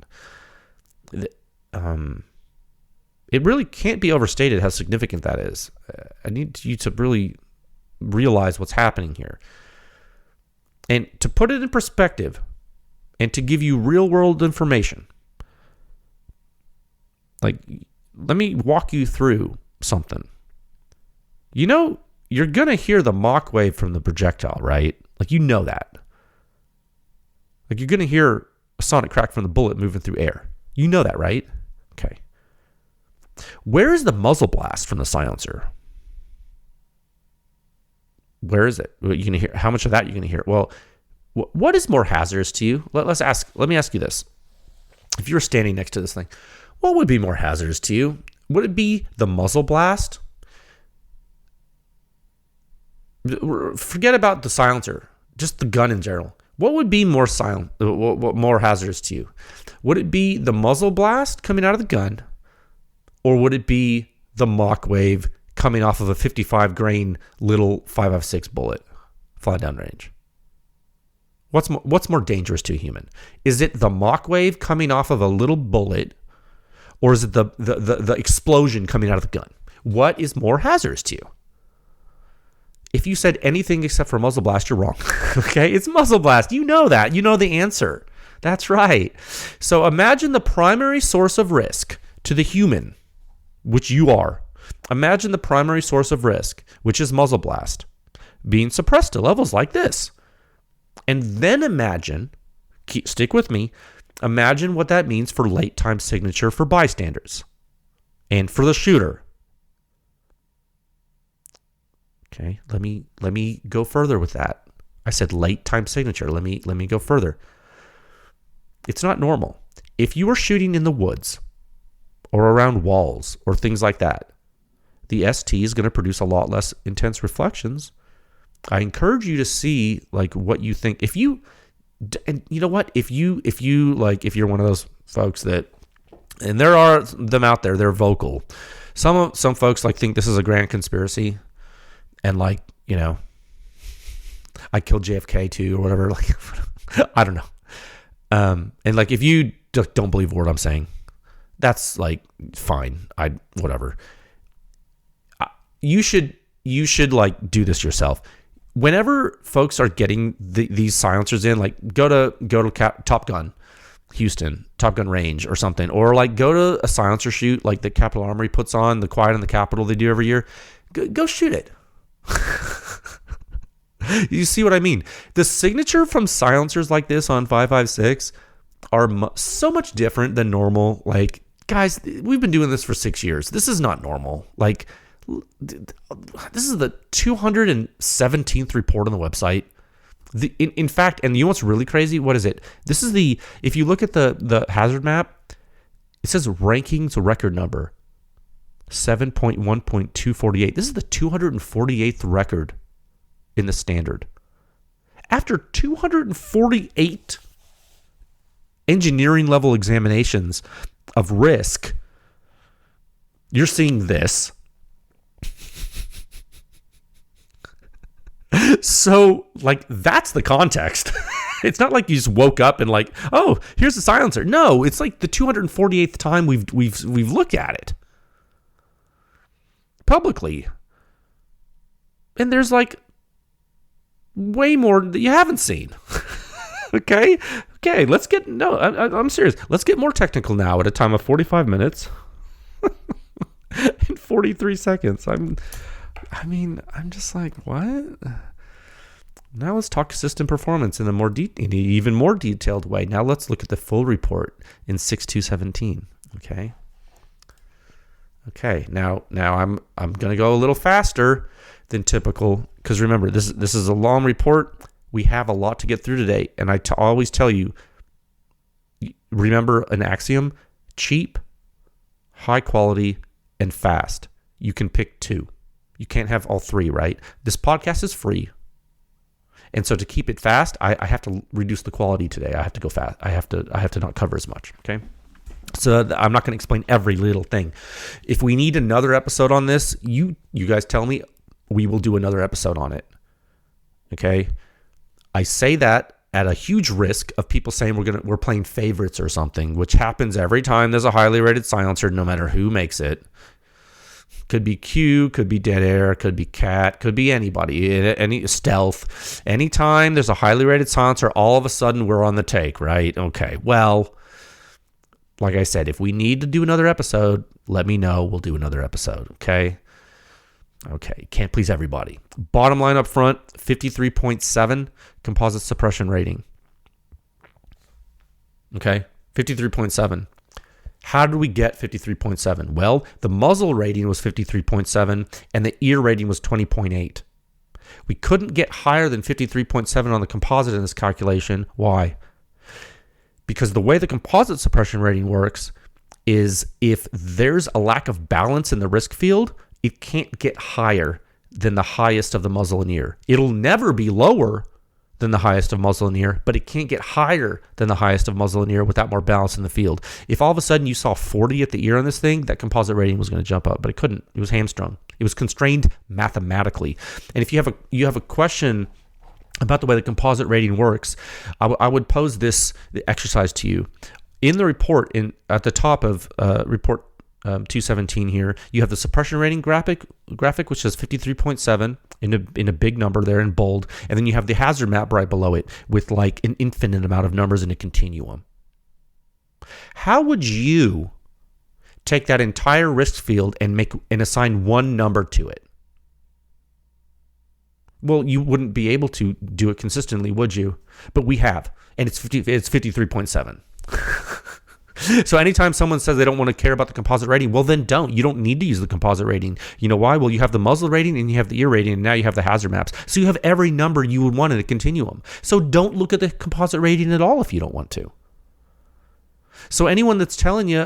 It really can't be overstated how significant that is. I need you to really realize what's happening here. And to put it in perspective, and to give you real-world information, let me walk you through something. You're going to hear the Mach wave from the projectile, right? You know that. You're going to hear a sonic crack from the bullet moving through air. You know that, right? Okay. Where is the muzzle blast from the silencer? Where is it? You're going to hear how much of that you're going to hear. Well, what is more hazardous to you? Let me ask you this. If you were standing next to this thing, what would be more hazardous to you? Would it be the muzzle blast? Forget about the silencer, just the gun in general. What would be more more hazardous to you? Would it be the muzzle blast coming out of the gun, or would it be the Mach wave coming off of a 55 grain little 5.56 bullet flying down range? What's more dangerous to a human? Is it the Mach wave coming off of a little bullet, or is it the explosion coming out of the gun? What is more hazardous to you? If you said anything except for muzzle blast, you're wrong. Okay? It's muzzle blast. You know that. You know the answer. That's right. So imagine the primary source of risk to the human, which you are. Imagine the primary source of risk, which is muzzle blast, being suppressed to levels like this. And then stick with me, imagine what that means for late time signature for bystanders and for the shooter. Okay, let me go further with that. I said late time signature. Let me go further. It's not normal. If you are shooting in the woods or around walls or things like that, the ST is going to produce a lot less intense reflections. I encourage you to see what you think. If you, and you know what, if you're one of those folks that, and there are them out there, they're vocal. Some folks think this is a grand conspiracy. And I killed JFK too, or whatever. I don't know. And if you don't believe a word I'm saying, that's fine. Whatever. You should do this yourself. Whenever folks are getting these silencers in, go to Top Gun, Houston, Top Gun Range or something, or go to a silencer shoot the Capitol Armory puts on, the Quiet on the Capitol they do every year. Go shoot it. You see what I mean? The signature from silencers like this on 5.56 are so much different than normal. Like, guys, we've been doing this for 6 years. This is not normal. Like, this is the 217th report on the website. In fact, and you know what's really crazy? What is it? This is if you look at the hazard map, it says rankings record number 7.1.248. This is the 248th record in the standard. After 248 engineering level examinations of risk, you're seeing this. So, like, that's the context. It's not like you just woke up and like, oh, here's the silencer. No, it's like the 248th time we've looked at it publicly, and there's like way more that you haven't seen. Okay, let's get I'm serious. Let's get more technical now at a time of 45 minutes and 43 seconds. I'm just like, what? Now let's talk system performance in an even more detailed way. Now let's look at the full report in 6.2.17. Okay. Now I'm gonna go a little faster than typical, because remember, this is a long report. We have a lot to get through today, and I always tell you, remember an axiom: cheap, high quality, and fast. You can pick two. You can't have all three, right? This podcast is free. And so to keep it fast, I have to reduce the quality today. I have to go fast. I have to not cover as much, okay? So I'm not going to explain every little thing. If we need another episode on this, you guys tell me, we will do another episode on it. Okay? I say that at a huge risk of people saying we're playing favorites or something, which happens every time there's a highly rated silencer, no matter who makes it. Could be Q, could be Dead Air, could be Cat, could be anybody, any Stealth. Anytime there's a highly rated silencer, all of a sudden we're on the take, right? Okay, well, like I said, if we need to do another episode, let me know. We'll do another episode, okay? Okay, can't please everybody. Bottom line up front, 53.7 composite suppression rating. Okay, 53.7. How did we get 53.7? Well, the muzzle rating was 53.7 and the ear rating was 20.8. We couldn't get higher than 53.7 on the composite in this calculation. Why? Because the way the composite suppression rating works is if there's a lack of balance in the risk field, it can't get higher than the highest of the muzzle and ear. It'll never be lower than the highest of muzzle and ear, but it can't get higher than the highest of muzzle and ear without more balance in the field. If all of a sudden you saw 40 at the ear on this thing, that composite rating was going to jump up, but it couldn't. It was hamstrung. It was constrained mathematically. And if you have a question about the way the composite rating works, I would pose this exercise to you. In the report, at the top of report 217 here, you have the suppression rating graphic which says 53.7 in a big number there in bold, and then you have the hazard map right below it with like an infinite amount of numbers in a continuum. How would you take that entire risk field and assign one number to it? Well, you wouldn't be able to do it consistently, would you? But we have, and it's 53.7. So anytime someone says they don't want to care about the composite rating, well, then don't. You don't need to use the composite rating. You know why? Well, you have the muzzle rating and you have the ear rating, and now you have the hazard maps. So you have every number you would want in a continuum. So don't look at the composite rating at all if you don't want to. So anyone that's telling you,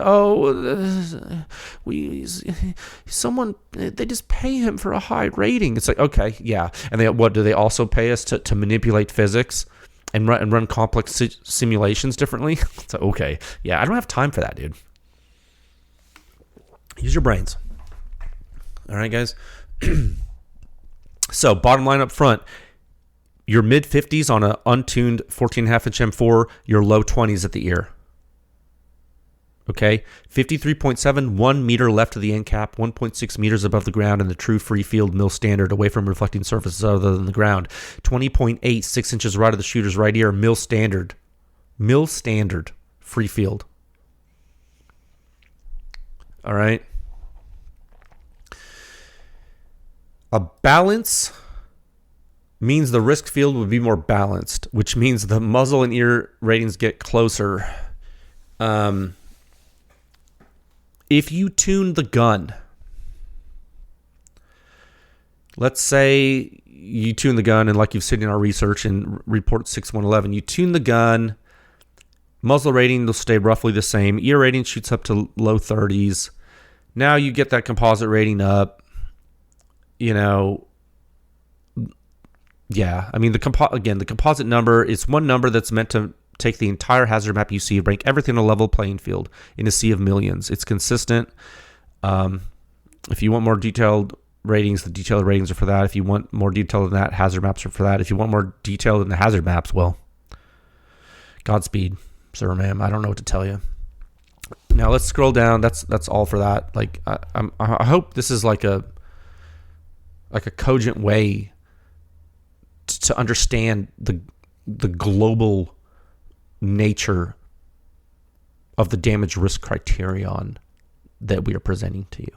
they just pay him for a high rating. It's like, okay, yeah. And what do they also pay us to manipulate physics and run complex simulations differently? So, okay, yeah, I don't have time for that, dude. Use your brains. All right, guys. So bottom line up front, your mid 50s on an untuned 14.5 inch M4, your low 20s at the ear. Okay, 53.7, 1 meter left of the end cap, 1.6 meters above the ground in the true free field mil standard away from reflecting surfaces other than the ground. 20.8, 6 inches right of the shooter's right ear, mil standard free field. All right. A balance means the risk field would be more balanced, which means the muzzle and ear ratings get closer If you tune the gun, let's say you tune the gun, and like you've seen in our research in report 6111, you tune the gun, muzzle rating will stay roughly the same, ear rating shoots up to low 30s. Now you get that composite rating up, yeah. I mean, the composite number is one number that's meant to take the entire hazard map you see, rank everything on a level playing field in a sea of millions. It's consistent. If you want more detailed ratings, the detailed ratings are for that. If you want more detail than that, hazard maps are for that. If you want more detail than the hazard maps, well, Godspeed, sir or ma'am. I don't know what to tell you. Now let's scroll down. That's all for that. Like I hope this is like a cogent way to understand the global nature of the damage risk criterion that we are presenting to you.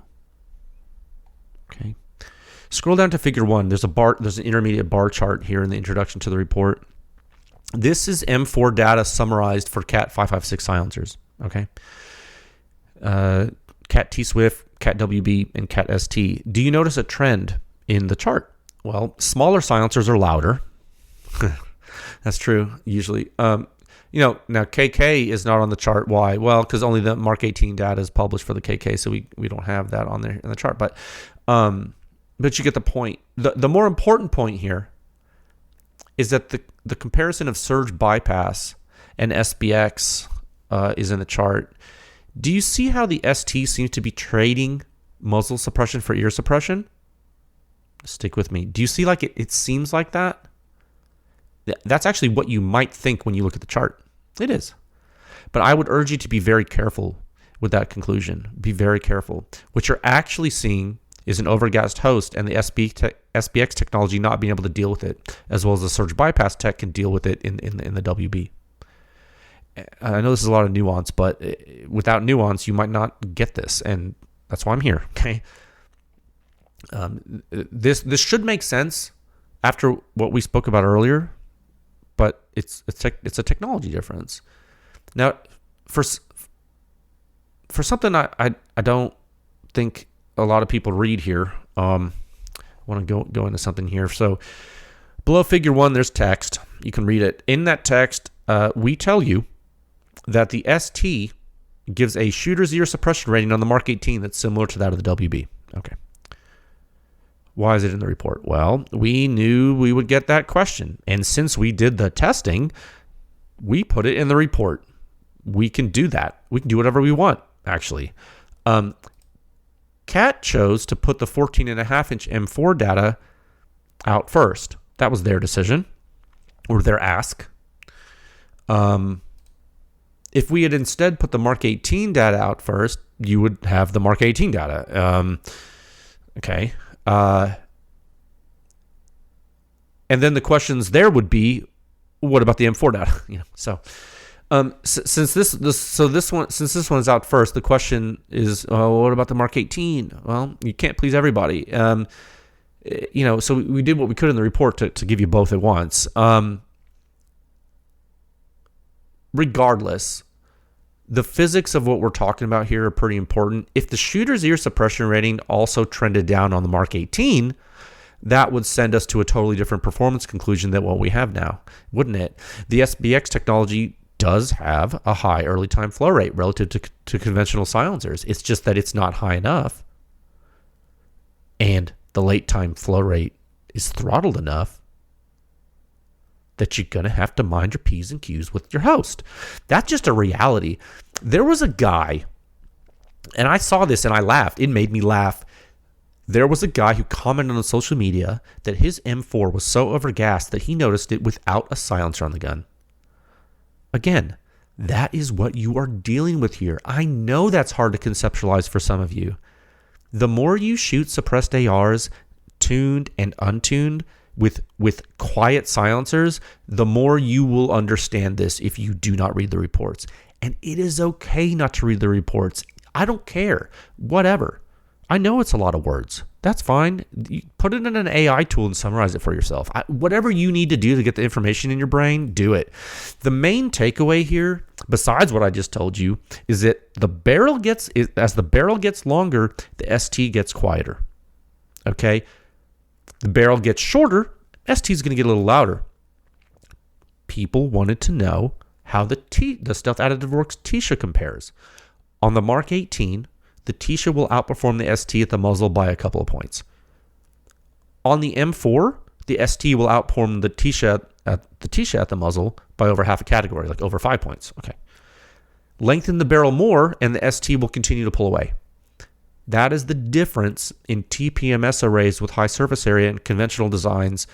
Okay. Scroll down to figure 1. There's an intermediate bar chart here in the introduction to the report. This is M4 data summarized for Cat 556 silencers. Okay. Cat T-Swift, Cat WB, and Cat ST. Do you notice a trend in the chart? Well, smaller silencers are louder. That's true, usually. Now KK is not on the chart. Why? Well, because only the Mark 18 data is published for the KK, so we don't have that on there in the chart. But you get the point. The more important point here is that the comparison of surge bypass and SBX is in the chart. Do you see how the ST seems to be trading muzzle suppression for ear suppression? Stick with me. Do you see like it seems like that? That's actually what you might think when you look at the chart. It is. But I would urge you to be very careful with that conclusion. Be very careful. What you're actually seeing is an overgassed host and the SBX technology not being able to deal with it, as well as the surge bypass tech can deal with it in the WB. I know this is a lot of nuance, but without nuance, you might not get this, and that's why I'm here. Okay. This should make sense after what we spoke about earlier, but it's a technology difference. Now, for something I don't think a lot of people read here, I want to go into something here. So below figure 1, there's text. You can read it. In that text, we tell you that the ST gives a shooter's ear suppression rating on the Mark 18 that's similar to that of the WB. Okay. Why is it in the report? Well, we knew we would get that question. And since we did the testing, we put it in the report. We can do that. We can do whatever we want, actually. CAT chose to put the 14.5-inch M4 data out first. That was their decision, or their ask. If we had instead put the Mark 18 data out first, you would have the Mark 18 data. Okay. And then the questions there would be, what about the M4 data? Since this one is out first, the question is, what about the Mark 18? Well, you can't please everybody. So we did what we could in the report to give you both at once. Regardless, the physics of what we're talking about here are pretty important. If the shooter's ear suppression rating also trended down on the Mark 18, that would send us to a totally different performance conclusion than what we have now, wouldn't it? The SBX technology does have a high early time flow rate relative to conventional silencers. It's just that it's not high enough, and the late time flow rate is throttled enough that you're going to have to mind your P's and Q's with your host. That's just a reality. There was a guy, and I saw this and I laughed. It made me laugh. There was a guy who commented on social media that his M4 was so overgassed that he noticed it without a silencer on the gun. Again, that is what you are dealing with here. I know that's hard to conceptualize for some of you. The more you shoot suppressed ARs, tuned and untuned, with quiet silencers, the more you will understand this if you do not read the reports. And it is okay not to read the reports. I don't care. Whatever. I know it's a lot of words. That's fine. You put it in an AI tool and summarize it for yourself. Whatever you need to do to get the information in your brain, do it. The main takeaway here, besides what I just told you, is that as the barrel gets longer, the ST gets quieter. Okay? The barrel gets shorter, ST is going to get a little louder. People wanted to know how the Stealth Additive Works Tisha compares. On the Mark 18, the Tisha will outperform the ST at the muzzle by a couple of points. On the M4, the ST will outperform the Tisha at the muzzle by over half a category, like over 5 points. Okay. Lengthen the barrel more, and the ST will continue to pull away. That is the difference in TPMS arrays with high surface area and conventional designs,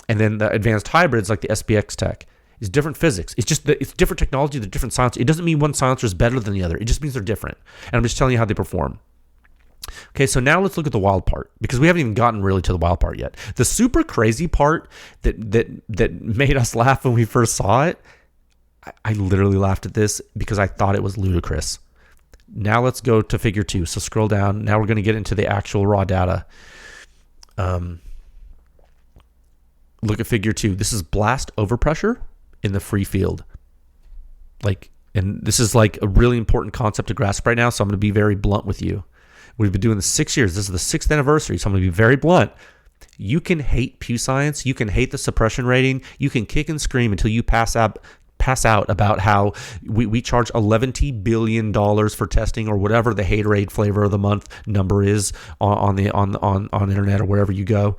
and then the advanced hybrids like the SPX Tech. It's different physics. It's just it's different technology, the different silencer. It doesn't mean one silencer is better than the other. It just means they're different. And I'm just telling you how they perform. Okay, so now let's look at the wild part, because we haven't even gotten really to the wild part yet. The super crazy part that made us laugh when we first saw it, I literally laughed at this because I thought it was ludicrous. Now let's go to figure 2. So scroll down. Now we're going to get into the actual raw data. Look at figure 2. This is blast overpressure in the free field. And this is like a really important concept to grasp right now, so I'm going to be very blunt with you. We've been doing this 6 years. This is the 6th anniversary, so I'm going to be very blunt. You can hate Pew Science. You can hate the suppression rating. You can kick and scream until you pass out about how we charge $11 billion for testing, or whatever the haterade flavor of the month number is on internet or wherever you go.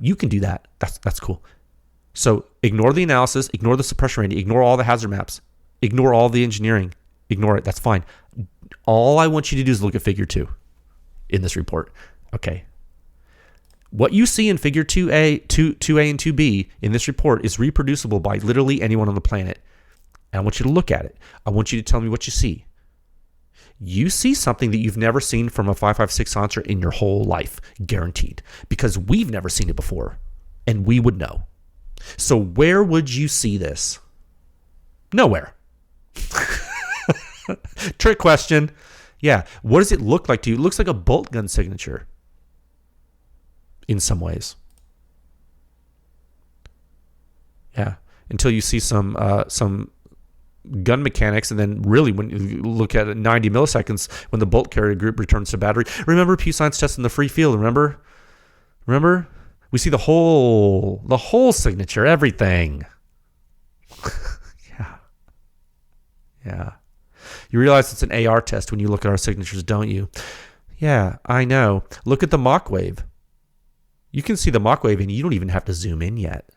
You can do that. That's cool. So ignore the analysis, ignore the suppression rating, ignore all the hazard maps, ignore all the engineering, ignore it. That's fine. All I want you to do is look at figure 2 in this report. Okay. What you see in figure 2A and 2B in this report is reproducible by literally anyone on the planet. And I want you to look at it. I want you to tell me what you see. You see something that you've never seen from a 5.56 silencer in your whole life, guaranteed, because we've never seen it before, and we would know. So where would you see this? Nowhere. Trick question. Yeah. What does it look like to you? It looks like a bolt gun signature in some ways. Yeah. Until you see some gun mechanics, and then really when you look at it 90 milliseconds when the bolt carrier group returns to battery. Remember Pew Science test in the free field, remember? We see the whole signature, everything. Yeah. You realize it's an AR test when you look at our signatures, don't you? Yeah, I know. Look at the Mach wave. You can see the Mach wave and you don't even have to zoom in yet.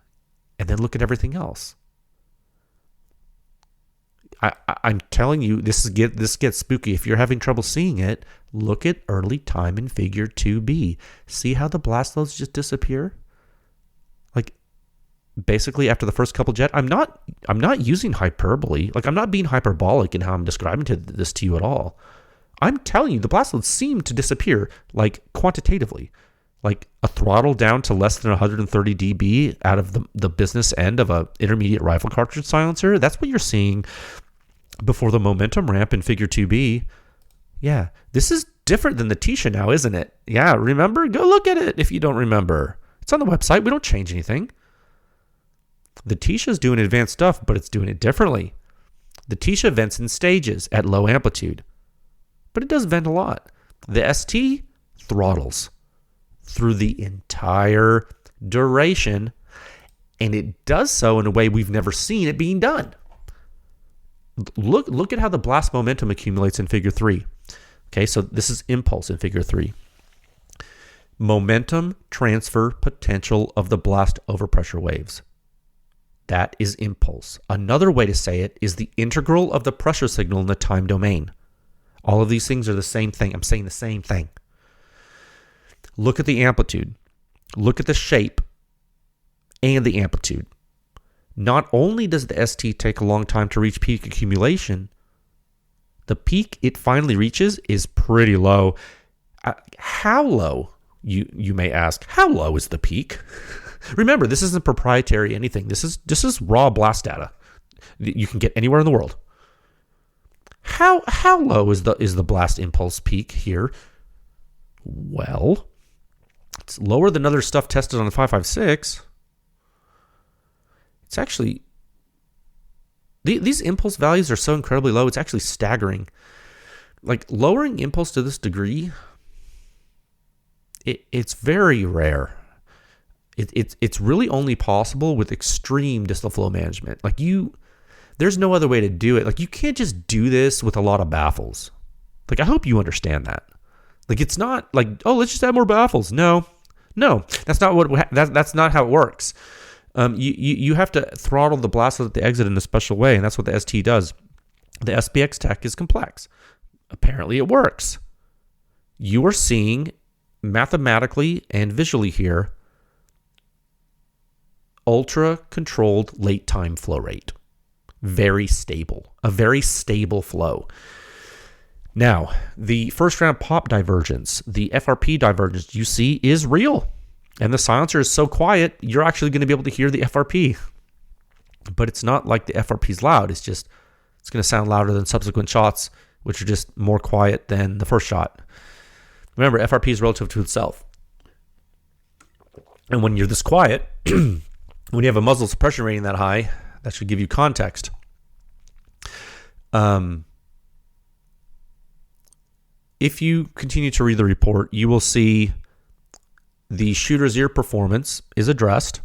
And then look at everything else. I'm telling you, this gets spooky. If you're having trouble seeing it, look at early time in figure 2B. See how the blast loads just disappear? Like, basically after the first couple jet, I'm not using hyperbole. Like, I'm not being hyperbolic in how I'm describing this to you at all. I'm telling you, the blast loads seem to disappear, like, quantitatively. Like a throttle down to less than 130 dB out of the business end of a intermediate rifle cartridge silencer. That's what you're seeing before the momentum ramp in figure 2B. Yeah, this is different than the Tisha now, isn't it? Yeah, remember? Go look at it if you don't remember. It's on the website. We don't change anything. The Tisha's doing advanced stuff, but it's doing it differently. The Tisha vents in stages at low amplitude, but it does vent a lot. The ST throttles through the entire duration, and it does so in a way we've never seen it being done. Look at how the blast momentum accumulates in figure 3. Okay, so this is impulse in figure 3. Momentum transfer potential of the blast overpressure waves. That is impulse. Another way to say it is the integral of the pressure signal in the time domain. All of these things are the same thing. I'm saying the same thing. Look at the amplitude. Look at the shape and the amplitude. Not only does the ST take a long time to reach peak accumulation, the peak it finally reaches is pretty low. How low, you may ask? How low is the peak? Remember, this isn't proprietary anything. This is raw blast data you can get anywhere in the world. How low is the blast impulse peak here? Well, It's lower than other stuff tested on the 5.56. It's actually, these impulse values are so incredibly low, it's actually staggering. Like, lowering impulse to this degree, it's very rare. It's really only possible with extreme distal flow management. Like, there's no other way to do it. Like, you can't just do this with a lot of baffles. Like, I hope you understand that. Like, it's not like, oh, let's just add more baffles. No, that's not that's not how it works. You have to throttle the blast at the exit in a special way, and that's what the ST does. The SPX tech is complex. Apparently, it works. You are seeing mathematically and visually here ultra controlled late time flow rate. Very stable. A very stable flow. Now, the first round pop divergence, the FRP divergence you see is real. And the silencer is so quiet, you're actually going to be able to hear the FRP. But it's not like the FRP is loud. It's going to sound louder than subsequent shots, which are just more quiet than the first shot. Remember, FRP is relative to itself. And when you're this quiet, when you have a muzzle suppression rating that high, that should give you context. If you continue to read the report, you will see the shooter's ear performance is addressed.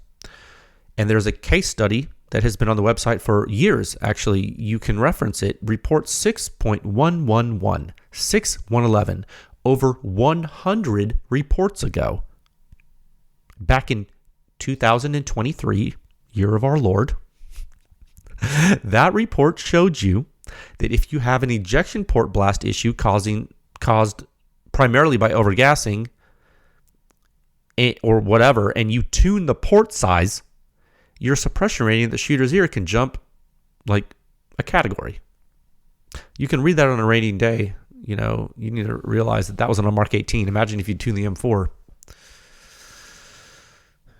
And there's a case study that has been on the website for years. Actually, you can reference it. Report 6.111, 6.111, over 100 reports ago. Back in 2023, year of our Lord, that report showed you that if you have an ejection port blast issue caused primarily by overgassing or whatever, and you tune the port size, your suppression rating at the shooter's ear can jump like a category. You can read that on a rating day. You know, you need to realize that was on a Mark 18. Imagine if you tune the M4.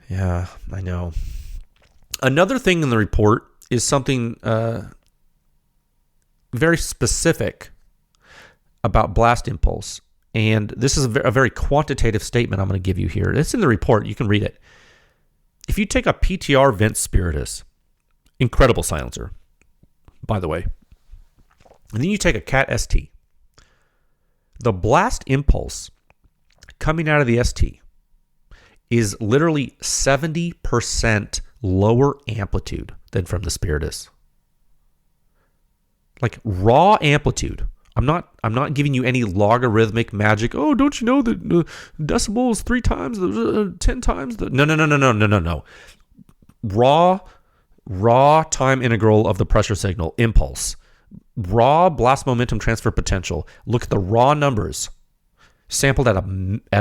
Yeah, I know. Another thing in the report is something very specific about blast impulse. And this is a very quantitative statement I'm going to give you here. It's in the report. You can read it. If you take a PTR Vent Spiritus, incredible silencer, by the way, and then you take a Cat ST, the blast impulse coming out of the ST is literally 70% lower amplitude than from the Spiritus. Like raw amplitude. I'm not giving you any logarithmic magic. Oh, don't you know that decibel is 3 times, 10 times the... No. Raw time integral of the pressure signal, impulse. Raw blast momentum transfer potential. Look at the raw numbers. Sampled at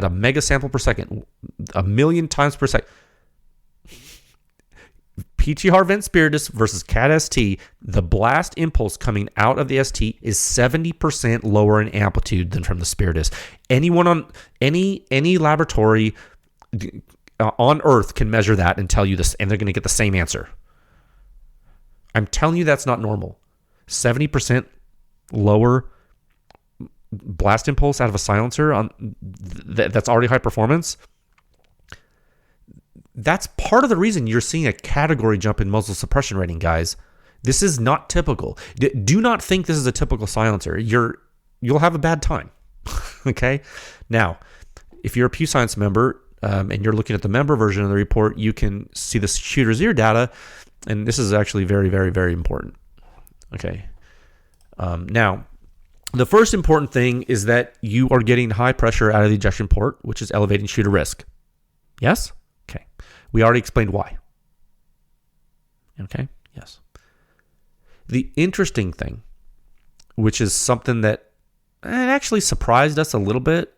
a mega sample per second, 1 million times per second. PTR Vent Spiritus versus Cat ST, the blast impulse coming out of the ST is 70% lower in amplitude than from the Spiritus. Anyone on any laboratory on Earth can measure that and tell you this, and they're going to get the same answer. I'm telling you that's not normal. 70% lower blast impulse out of a silencer on that's already high performance. That's part of the reason you're seeing a category jump in muzzle suppression rating, guys. This is not typical. Do not think this is a typical silencer. You'll have a bad time. Okay? Now, if you're a Pew Science member and you're looking at the member version of the report, you can see the shooter's ear data, and this is actually very, very, very important. Okay? Now, the first important thing is that you are getting high pressure out of the ejection port, which is elevating shooter risk. Yes? Okay. We already explained why. Okay? Yes. The interesting thing, which is something that it actually surprised us a little bit,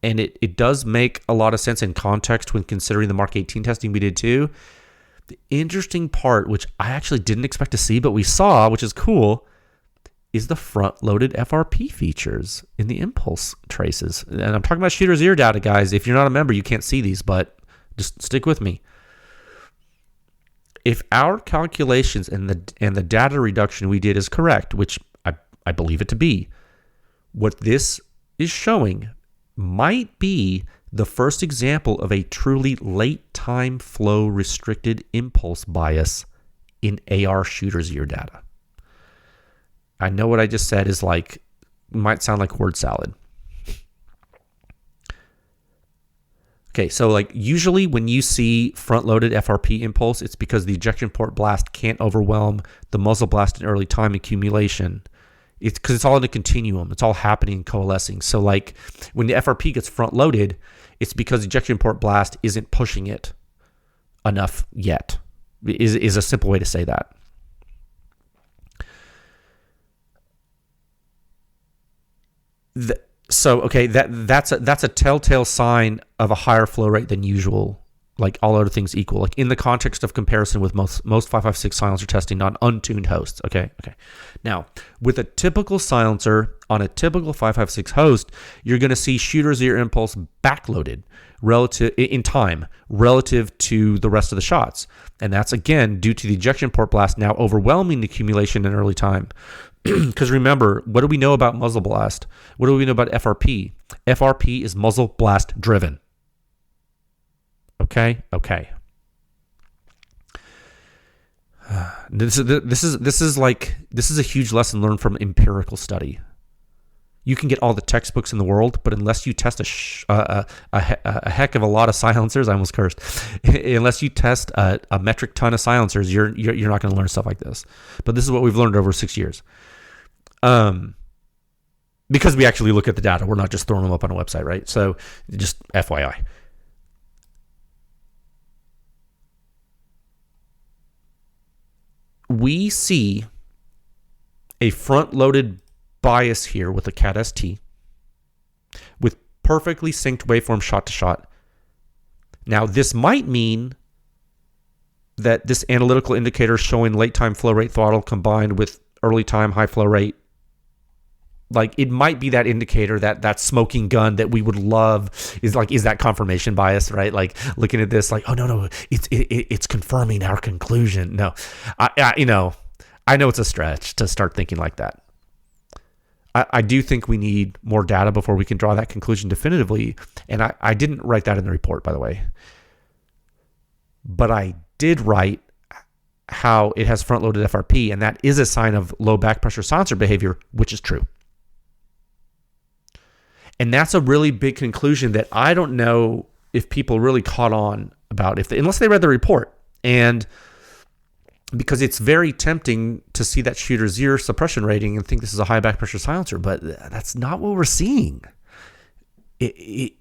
and it does make a lot of sense in context when considering the Mark 18 testing we did too. The interesting part, which I actually didn't expect to see, but we saw, which is cool, is the front-loaded FRP features in the impulse traces. And I'm talking about shooter's ear data, guys. If you're not a member, you can't see these, but just stick with me. If our calculations and the data reduction we did is correct, which I believe it to be, what this is showing might be the first example of a truly late time flow restricted impulse bias in AR shooter's ear data. I know what I just said is like, might sound like word salad. Okay, so like usually when you see front-loaded FRP impulse, it's because the ejection port blast can't overwhelm the muzzle blast in early time accumulation. It's because it's all in a continuum. It's all happening and coalescing. So like when the FRP gets front-loaded, it's because ejection port blast isn't pushing it enough yet. Is a simple way to say that. That's a telltale sign of a higher flow rate than usual, like all other things equal, like in the context of comparison with most 556 silencer testing on untuned hosts. Okay. Now, with a typical silencer on a typical 556 host, you're going to see shooter's ear impulse backloaded in time relative to the rest of the shots. And that's again due to the ejection port blast now overwhelming the accumulation in early time. Because remember, what do we know about muzzle blast? What do we know about FRP? FRP is muzzle blast driven. Okay. This is a huge lesson learned from empirical study. You can get all the textbooks in the world, but unless you test a heck of a lot of silencers, I almost cursed. Unless you test a metric ton of silencers, you're not going to learn stuff like this. But this is what we've learned over 6 years. Because we actually look at the data, we're not just throwing them up on a website, right? So just FYI. We see a front-loaded bias here with a CAT ST with perfectly synced waveform shot to shot. Now, this might mean that this analytical indicator showing late time flow rate throttle combined with early time high flow rate, like it might be that indicator, that smoking gun that we would love is that confirmation bias, right? Like looking at this like, oh no, it's confirming our conclusion. No, I know it's a stretch to start thinking like that. I do think we need more data before we can draw that conclusion definitively. And I didn't write that in the report, by the way. But I did write how it has front-loaded FRP, and that is a sign of low back pressure silencer behavior, which is true. And that's a really big conclusion that I don't know if people really caught on about, unless they read the report. And because it's very tempting to see that shooter's ear suppression rating and think this is a high back pressure silencer, but that's not what we're seeing. The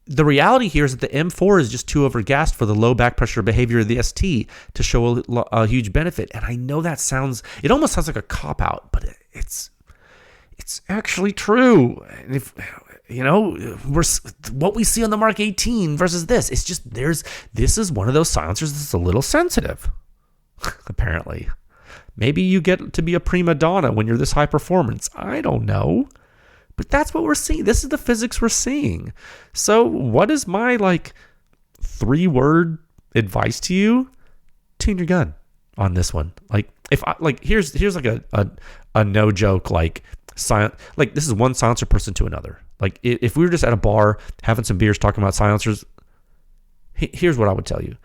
reality here is that the M4 is just too overgassed for the low back pressure behavior of the ST to show a huge benefit. And I know it almost sounds like a cop-out, but it's actually true. And if what we see on the Mark 18 versus this, it's just this is one of those silencers that's a little sensitive. Apparently. Maybe you get to be a prima donna when you're this high performance. I don't know. But that's what we're seeing. This is the physics we're seeing. So what is my 3-word advice to you? Tune your gun on this one. Here's a no joke this is one silencer person to another. If we were just at a bar having some beers talking about silencers, here's what I would tell you.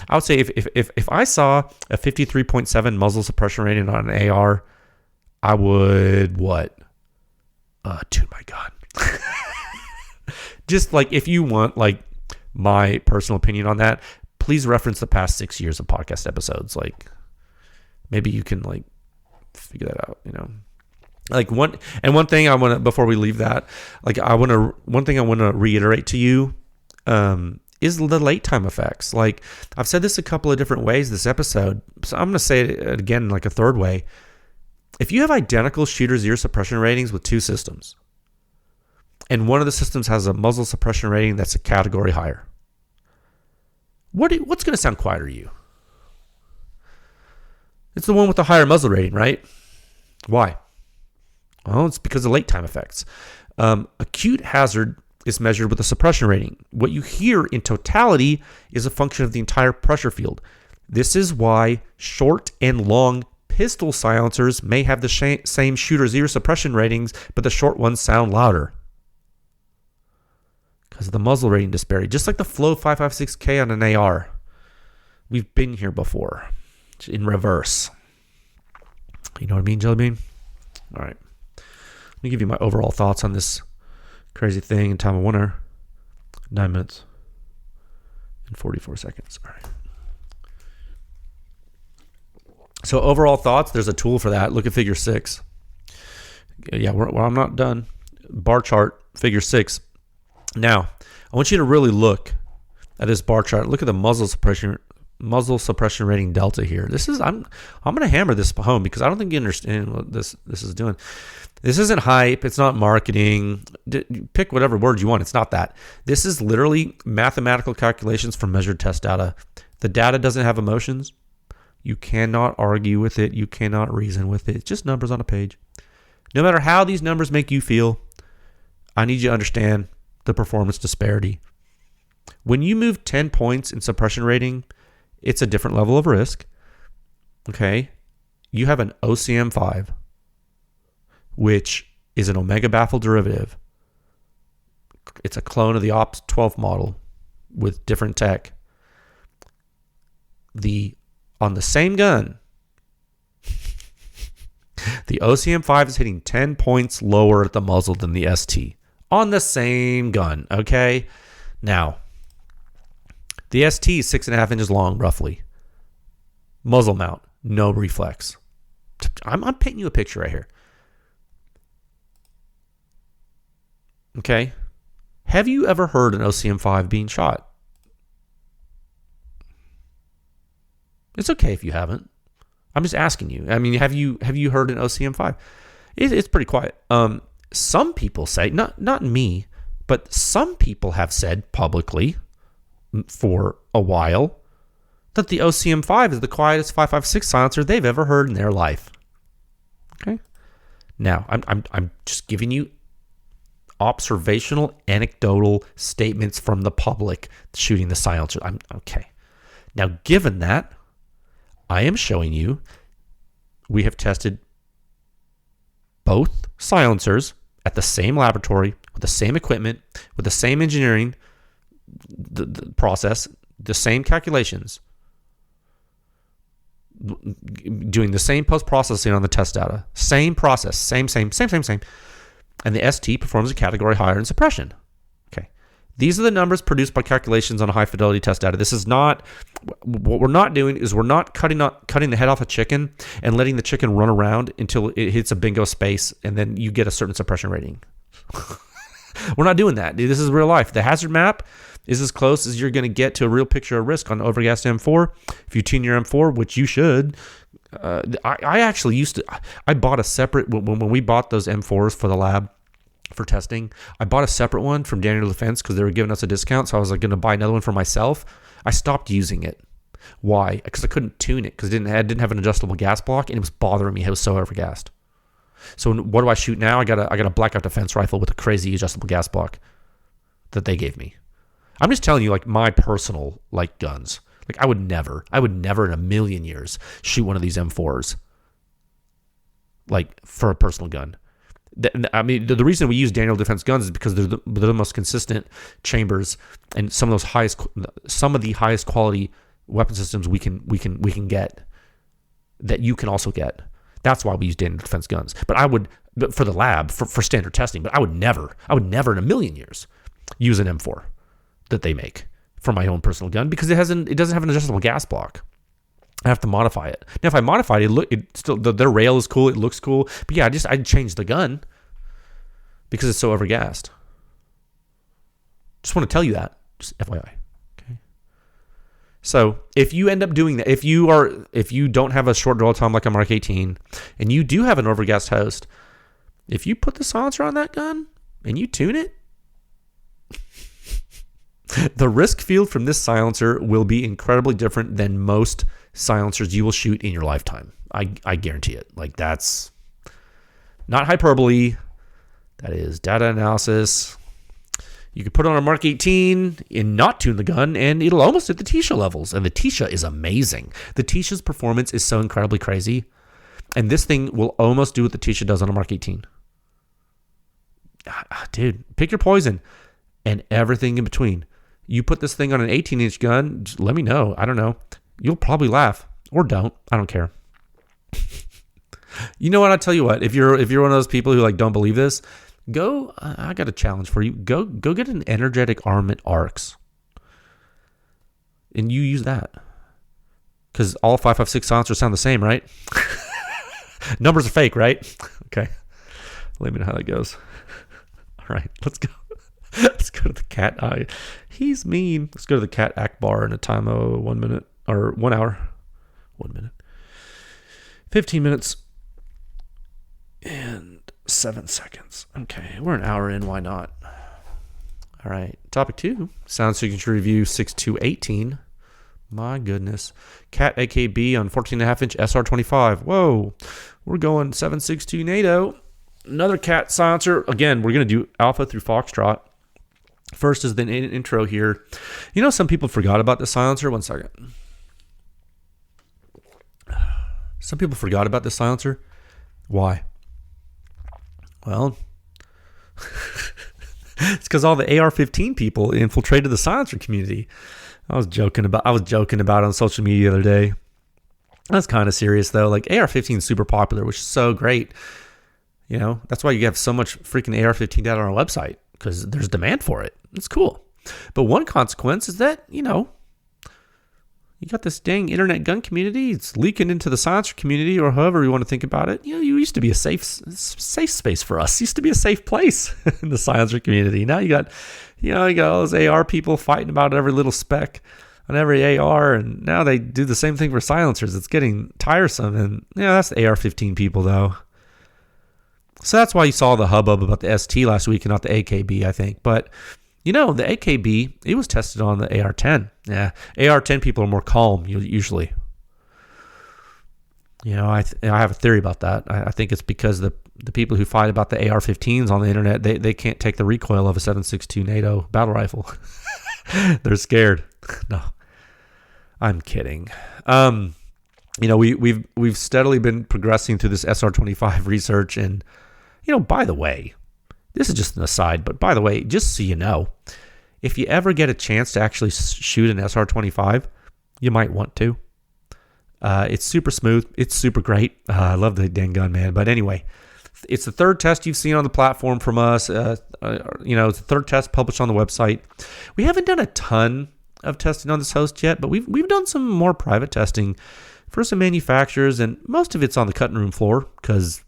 I would say if I saw a 53.7 muzzle suppression rating on an AR, I would tune my gun. Just if you want my personal opinion on that, please reference the past 6 years of podcast episodes. Maybe you can figure that out. One thing I want to, before we leave that, one thing I want to reiterate to you is the late time effects. I've said this a couple of different ways this episode, so I'm going to say it again a third way. If you have identical shooter's ear suppression ratings with two systems, and one of the systems has a muzzle suppression rating that's a category higher, what's going to sound quieter to you? It's the one with the higher muzzle rating, right? Why? Well, it's because of late time effects. Acute hazard is measured with a suppression rating. What you hear in totality is a function of the entire pressure field. This is why short and long pistol silencers may have the same shooter's ear suppression ratings, but the short ones sound louder. because of the muzzle rating disparity. Just like the Flow 5.56K on an AR. We've been here before. In reverse. You know what I mean, Jelly Bean? All right. Let me give you my overall thoughts on this crazy thing in time of winter. 9 minutes and 44 seconds. All right. So overall thoughts, there's a tool for that. Look at figure 6. Yeah, I'm not done. Bar chart, figure 6. Now, I want you to really look at this bar chart. Look at the muzzle suppression rating delta here. I'm going to hammer this home because I don't think you understand what this is doing. This isn't hype. It's not marketing. Pick whatever word you want. It's not that. This is literally mathematical calculations from measured test data. The data doesn't have emotions. You cannot argue with it. You cannot reason with it. It's just numbers on a page. No matter how these numbers make you feel, I need you to understand the performance disparity. When you move 10 points in suppression rating, it's a different level of risk. Okay? You have an OCM5, which is an omega baffle derivative. It's a clone of the Ops 12 model with different tech. On the same gun, the OCM5 is hitting 10 points lower at the muzzle than the ST. On the same gun, okay? Now, the ST is 6.5 inches long, roughly. Muzzle mount, no reflex. I'm painting you a picture right here. Okay? Have you ever heard an OCM5 being shot? It's okay if you haven't. I'm just asking you. I mean, have you heard an OCM5? It's pretty quiet. Some people say, not me, but some people have said publicly for a while that the OCM5 is the quietest 5.56 silencer they've ever heard in their life. Okay. Now, I'm just giving you observational, anecdotal statements from the public shooting the silencer. I'm okay. Now, given that, I am showing you we have tested both silencers at the same laboratory with the same equipment, with the same engineering the process, the same calculations, doing the same post-processing on the test data. Same process, same. And the ST performs a category higher in suppression. Okay. These are the numbers produced by calculations on a high-fidelity test data. This is not... What we're not doing is we're not cutting the head off a chicken and letting the chicken run around until it hits a bingo space and then you get a certain suppression rating. We're not doing that. This is real life. The hazard map is as close as you're going to get to a real picture of risk on overgassed M4. If you tune your M4, which you should... I actually used to... I bought a separate... When we bought those M4s for the lab, for testing, I bought a separate one from Daniel Defense because they were giving us a discount, so I was like going to buy another one for myself. I stopped using it. Why? Because I couldn't tune it because it didn't have an adjustable gas block and it was bothering me. It was so overgassed. So what do I shoot now? I got a Blackout Defense rifle with a crazy adjustable gas block that they gave me. I'm just telling you, like, my personal like guns. Like I would never in a million years shoot one of these M4s like for a personal gun. I mean, the reason we use Daniel Defense guns is because they're the most consistent chambers and some of the highest quality weapon systems we can get that you can also get. That's why we use Daniel Defense guns. But for the lab for standard testing. But I would never in a million years use an M4 that they make for my own personal gun because it doesn't have an adjustable gas block. I have to modify it. Now, if I modify it, their rail is cool. It looks cool. But yeah, I changed the gun because it's so overgassed. Just want to tell you that. Just FYI. Okay. So if you end up doing that, if you don't have a short dwell time like a Mark 18, and you do have an overgassed host, if you put the silencer on that gun and you tune it, the risk field from this silencer will be incredibly different than most silencers you will shoot in your lifetime. I guarantee it. Like, that's not hyperbole. That is data analysis. You could put on a Mark 18 and not tune the gun, and it'll almost hit the Tisha levels. And the Tisha is amazing. The Tisha's performance is so incredibly crazy. And this thing will almost do what the Tisha does on a Mark 18. Dude, pick your poison. and everything in between. You put this thing on an 18-inch gun, just let me know. I don't know. You'll probably laugh or don't. I don't care. You know what? I'll tell you what. If you're one of those people who like don't believe this, go. I got a challenge for you. Go get an energetic armament ARCs, and you use that because all 5.56 silencers sound the same, right? Numbers are fake, right? Okay. Let me know how that goes. All right, let's go. Let's go to the cat. He's mean. Let's go to the cat Akbar in a time of 1 minute or 1 hour. 1 minute. 15 minutes. And 7 seconds. Okay, we're an hour in. Why not? All right. Topic 2. Sound signature review 6218. My goodness. Cat AKB on 14.5-inch SR25. Whoa. We're going 762 NATO. Another cat silencer. Again, we're going to do Alpha through Foxtrot. First is the intro here. You know, some people forgot about the silencer. 1 second. Some people forgot about the silencer. Why? Well, it's because all the AR-15 people infiltrated the silencer community. I was joking about it on social media the other day. That's kind of serious though. Like AR-15 is super popular, which is so great. You know, that's why you have so much freaking AR-15 data on our website, because there's demand for it. It's cool. But one consequence is that, you know, you got this dang internet gun community. It's leaking into the silencer community, or however you want to think about it. You know, you used to be a safe space for us. It used to be a safe place in the silencer community. Now you got all those AR people fighting about every little spec on every AR, and now they do the same thing for silencers. It's getting tiresome, and that's the AR-15 people though. So that's why you saw the hubbub about the ST last week and not the AKB, I think. But, you know, the AKB, it was tested on the AR-10. Yeah, AR-10 people are more calm, usually. You know, I have a theory about that. I think it's because the people who fight about the AR-15s on the internet, they can't take the recoil of a 7.62 NATO battle rifle. They're scared. No, I'm kidding. You know, we've steadily been progressing through this SR-25 research, and you know, by the way, this is just an aside, but by the way, just so you know, if you ever get a chance to actually shoot an SR-25, you might want to. It's super smooth. It's super great. I love the dang gun, man. But anyway, it's the third test you've seen on the platform from us. You know, it's the third test published on the website. We haven't done a ton of testing on this host yet, but we've done some more private testing for some manufacturers, and most of it's on the cutting room floor because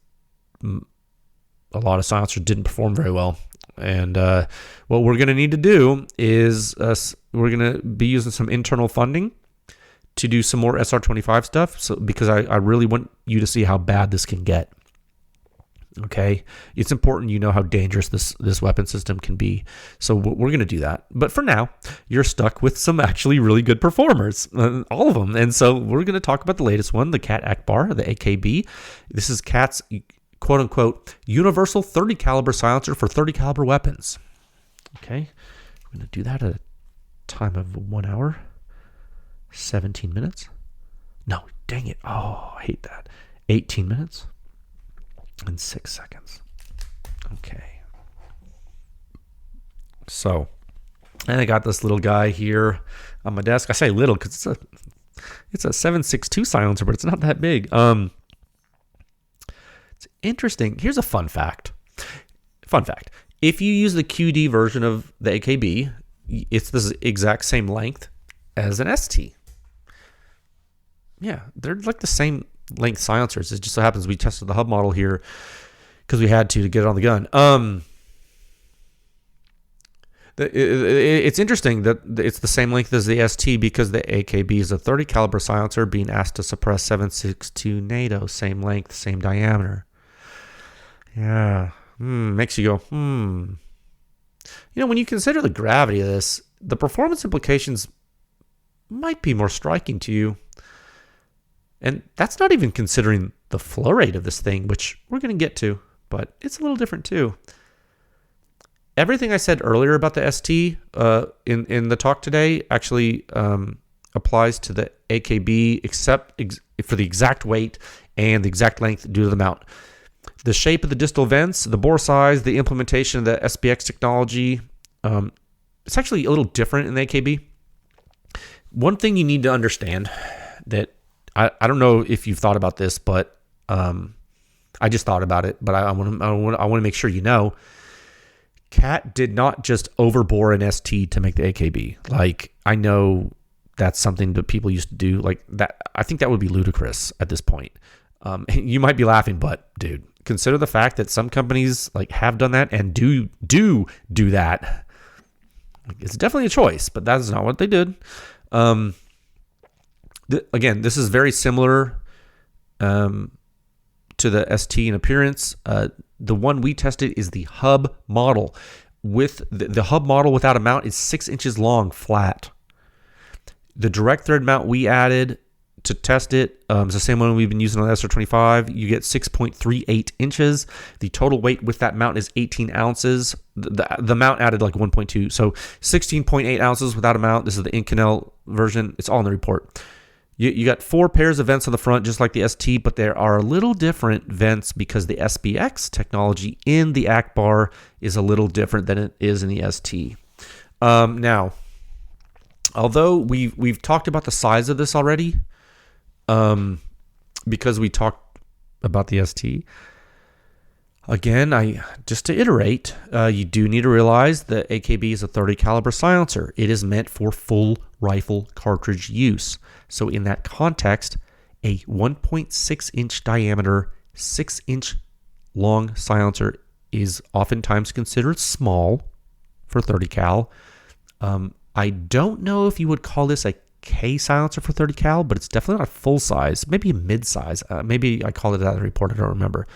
a lot of silencers didn't perform very well. And what we're going to need to do is we're going to be using some internal funding to do some more SR-25 stuff. So because I really want you to see how bad this can get. Okay, it's important you know how dangerous this weapon system can be. So we're going to do that. But for now, you're stuck with some actually really good performers, all of them. And so we're going to talk about the latest one, the Cat Akbar, the AKB. This is Cat's quote unquote universal 30 caliber silencer for 30 caliber weapons. Okay, we're going to do that at a time of 1 hour, 17 minutes. No, dang it. Oh, I hate that. 18 minutes. And 6 seconds. Okay. So, and I got this little guy here on my desk. I say little because it's a 7.62 silencer, but it's not that big. It's interesting. Here's a fun fact. If you use the QD version of the AKB, it's the exact same length as an ST. Yeah, they're like the same length silencers. It just so happens we tested the hub model here because we had to get it on the gun. It's interesting that it's the same length as the ST because the AKB is a 30 caliber silencer being asked to suppress 7.62 NATO, same length, same diameter. Yeah, makes you go, You know, when you consider the gravity of this, the performance implications might be more striking to you. And that's not even considering the flow rate of this thing, which we're going to get to, but it's a little different too. Everything I said earlier about the ST in the talk today actually applies to the AKB, except for the exact weight and the exact length due to the mount. The shape of the distal vents, the bore size, the implementation of the SPX technology, it's actually a little different in the AKB. One thing you need to understand that I don't know if you've thought about this, but I just thought about it. But I want to make sure you know. Cat did not just overbore an ST to make the AKB. Like, I know that's something that people used to do. Like that, I think that would be ludicrous at this point. You might be laughing, but dude, consider the fact that some companies like have done that and do that. It's definitely a choice, but that is not what they did. Again, this is very similar to the ST in appearance. The one we tested is the hub model. With the hub model without a mount is 6 inches long, flat. The direct thread mount we added to test it is the same one we've been using on the SR25. You get 6.38 inches. The total weight with that mount is 18 ounces. The mount added like 1.2, so 16.8 ounces without a mount. This is the Inconel version. It's all in the report. You got 4 pairs of vents on the front, just like the ST, but there are a little different vents because the SBX technology in the ACK bar is a little different than it is in the ST. Now, although we've talked about the size of this already, because we talked about the ST, again, just to iterate, you do need to realize that AKB is a 30 caliber silencer. It is meant for full rifle cartridge use. So in that context, a 1.6 inch diameter, 6 inch long silencer is oftentimes considered small for 30 cal. I don't know if you would call this a K silencer for 30 cal, but it's definitely not full size, maybe a mid size. Maybe I called it that in the report, I don't remember.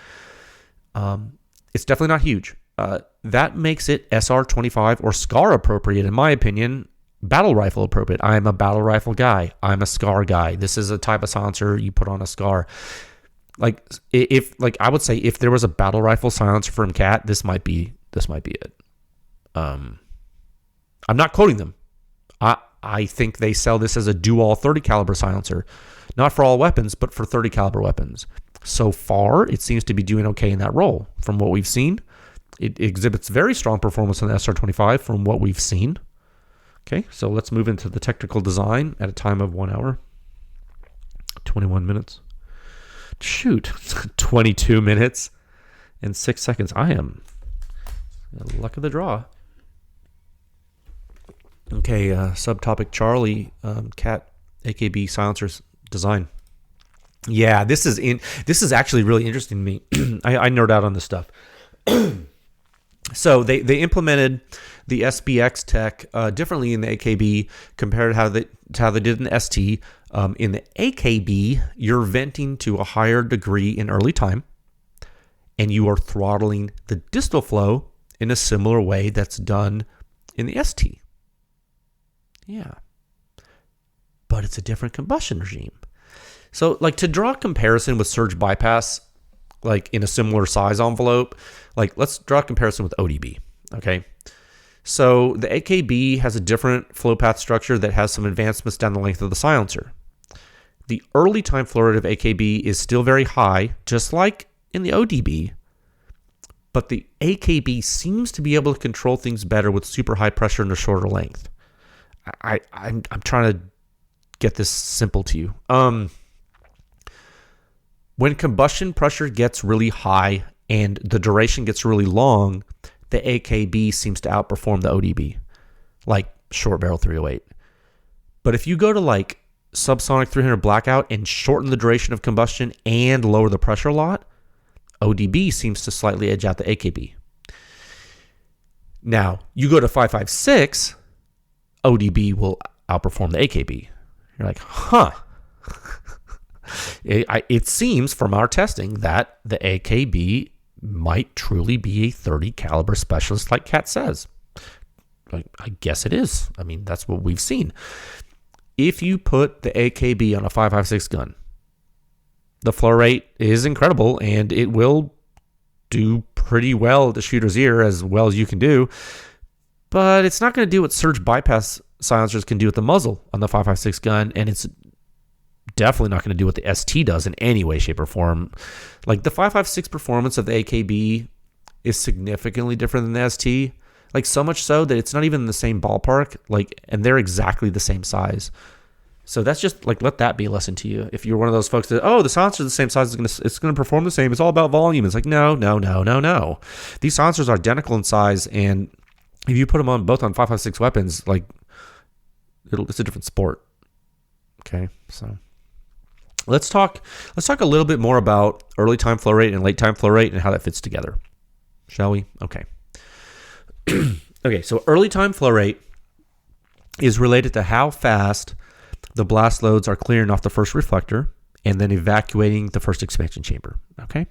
It's definitely not huge. That makes it SR25 or SCAR appropriate, in my opinion. Battle rifle appropriate. I'm a battle rifle guy. I'm a SCAR guy. This is a type of silencer you put on a SCAR. Like I would say if there was a battle rifle silencer from Cat, this might be it. I'm not quoting them. I think they sell this as a dual 30 caliber silencer, not for all weapons, but for 30 caliber weapons. So far, it seems to be doing okay in that role. From what we've seen, it exhibits very strong performance on the SR25 from what we've seen. Okay, so let's move into the technical design at a time of 1 hour, 21 minutes. Shoot, 22 minutes and 6 seconds. I am luck of the draw. Okay, subtopic Charlie, Cat AKB silencers design. Yeah, this is actually really interesting to me. I nerd out on this stuff. So they implemented the SBX tech differently in the AKB compared to how they did in the ST. In the AKB, you're venting to a higher degree in early time, and you are throttling the distal flow in a similar way that's done in the ST. Yeah. But it's a different combustion regime. So, like, to draw a comparison with surge bypass, like in a similar size envelope, like let's draw a comparison with ODB, okay? So the AKB has a different flow path structure that has some advancements down the length of the silencer. The early time flow rate of AKB is still very high, just like in the ODB, but the AKB seems to be able to control things better with super high pressure and a shorter length. I'm trying to get this simple to you. When combustion pressure gets really high and the duration gets really long, the AKB seems to outperform the ODB, like short barrel 308. But if you go to like subsonic 300 blackout and shorten the duration of combustion and lower the pressure a lot, ODB seems to slightly edge out the AKB. Now, you go to 5.56, ODB will outperform the AKB. You're like, huh. It seems from our testing that the AKB might truly be a 30 caliber specialist like Kat says. I guess it is. I mean, that's what we've seen. If you put the AKB on a 5.56 gun, the flow rate is incredible and it will do pretty well at the shooter's ear, as well as you can do, but it's not going to do what surge bypass silencers can do with the muzzle on the 5.56 gun, and it's definitely not going to do what the ST does in any way, shape, or form. Like the 5.56 performance of the AKB is significantly different than the ST, Like so much so that it's not even in the same ballpark, like, and they're exactly the same size. So that's just like, let that be a lesson to you. If you're one of those folks that, oh, the silencer is the same size, it's gonna perform the same. It's all about volume. It's like, no. These silencers are identical in size, and if you put them on both on 5.56 weapons, like it's a different sport. Okay, so let's talk a little bit more about early time flow rate and late time flow rate and how that fits together, shall we? Okay. Okay, so early time flow rate is related to how fast the blast loads are clearing off the first reflector and then evacuating the first expansion chamber. Okay.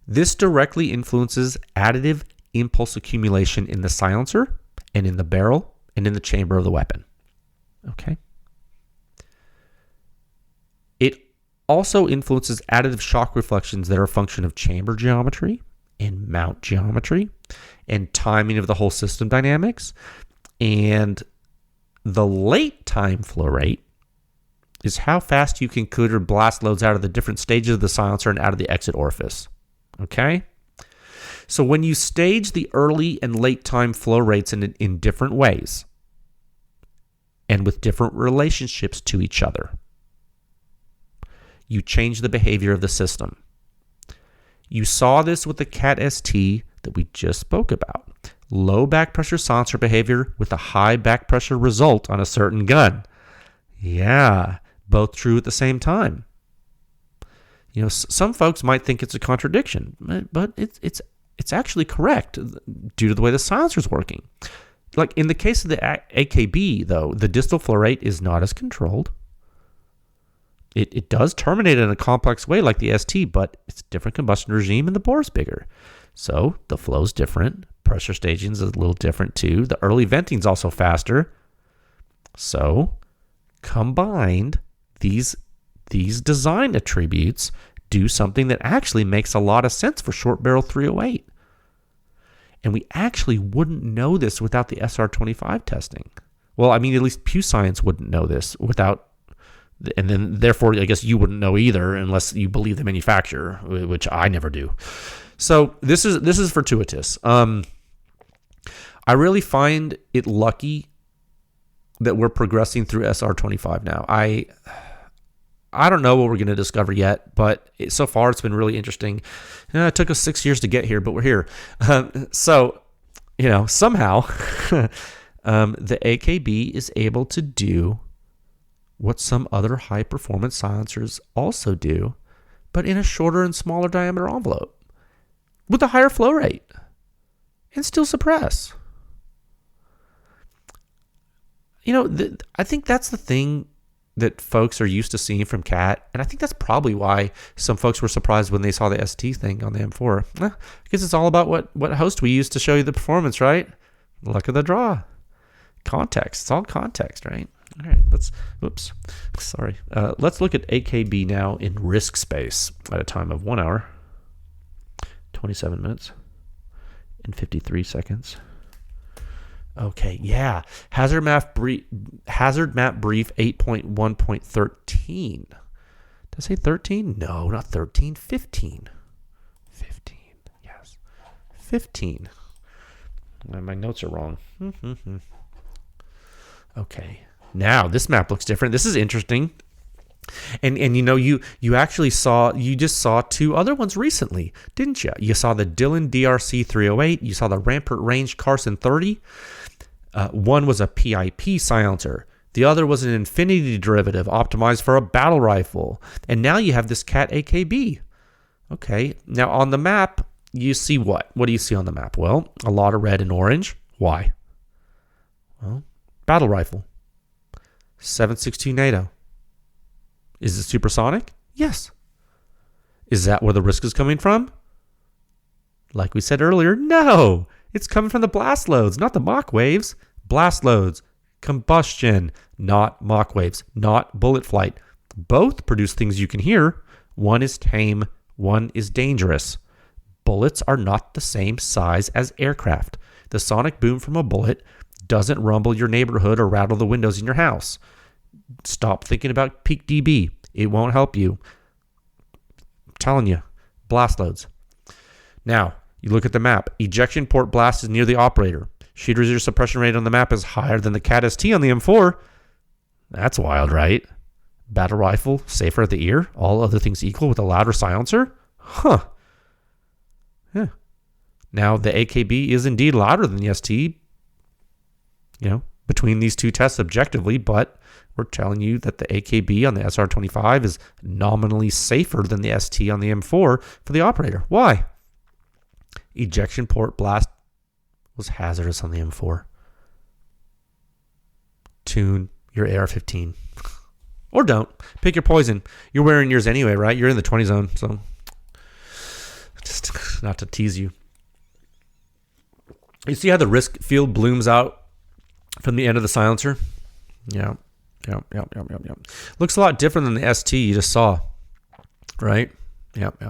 This directly influences additive impulse accumulation in the silencer and in the barrel and in the chamber of the weapon. Okay. It also influences additive shock reflections that are a function of chamber geometry and mount geometry and timing of the whole system dynamics. And the late time flow rate is how fast you can clear blast loads out of the different stages of the silencer and out of the exit orifice. Okay? So when you stage the early and late time flow rates in different ways and with different relationships to each other, you change the behavior of the system. You saw this with the CAT ST that we just spoke about. Low back pressure silencer behavior with a high back pressure result on a certain gun. Yeah, both true at the same time. You know, some folks might think it's a contradiction, but it's actually correct due to the way the silencer is working. Like in the case of the AKB, though, the distal flow rate is not as controlled. It does terminate in a complex way like the ST, but it's a different combustion regime and the bore is bigger. So the flow's different. Pressure staging is a little different too. The early venting is also faster. So combined, these design attributes do something that actually makes a lot of sense for short barrel 308. And we actually wouldn't know this without the SR25 testing. Well, I mean, at least Pew Science wouldn't know this without, and then therefore, I guess you wouldn't know either unless you believe the manufacturer, which I never do. So this is fortuitous. I really find it lucky that we're progressing through SR25 now. I don't know what we're going to discover yet, but so far it's been really interesting. It took us 6 years to get here, but we're here. So, you know, somehow the AKB is able to do what some other high-performance silencers also do, but in a shorter and smaller diameter envelope with a higher flow rate and still suppress. You know, I think that's the thing that folks are used to seeing from CAT, and I think that's probably why some folks were surprised when they saw the ST thing on the M4. Because it's all about what host we use to show you the performance, right? Luck of the draw. Context. It's all context, right? All right, let's look at AKB now in risk space at a time of 1 hour, 27 minutes, and 53 seconds. Okay, yeah. Hazard map brief 8.1.13. Did I say 13? No, not 13. 15. 15. Yes. 15. My notes are wrong. Okay. Now, this map looks different. This is interesting. And you know, you just saw two other ones recently, didn't you? You saw the Dillon DRC 308. You saw the Rampart Range Carson 30. One was a PIP silencer. The other was an infinity derivative optimized for a battle rifle. And now you have this CAT AKB. Okay, now on the map, you see what? What do you see on the map? Well, a lot of red and orange. Why? Well, battle rifle. 7.62 NATO. Is it supersonic? Yes. Is that where the risk is coming from? Like we said earlier, no. It's coming from the blast loads, not the Mach waves. Blast loads, combustion, not Mach waves, not bullet flight. Both produce things you can hear. One is tame, one is dangerous. Bullets are not the same size as aircraft. The sonic boom from a bullet doesn't rumble your neighborhood or rattle the windows in your house. Stop thinking about peak dB. It won't help you. I'm telling you, blast loads. Now, You look at the map. Ejection port blast is near the operator. Shooter's ear suppression rate on the map is higher than the CAT ST on the M4. That's wild, right? Battle rifle, safer at the ear, all other things equal with a louder silencer? Huh. Yeah. Now, the AKB is indeed louder than the ST, between these two tests objectively, but we're telling you that the AKB on the SR25 is nominally safer than the ST on the M4 for the operator. Why? Ejection port blast was hazardous on the M4. Tune your AR-15. Or don't. Pick your poison. You're wearing yours anyway, right? You're in the 20 zone, so just not to tease you. You see how the risk field blooms out from the end of the silencer? Yeah. Looks a lot different than the ST you just saw, right? Yep.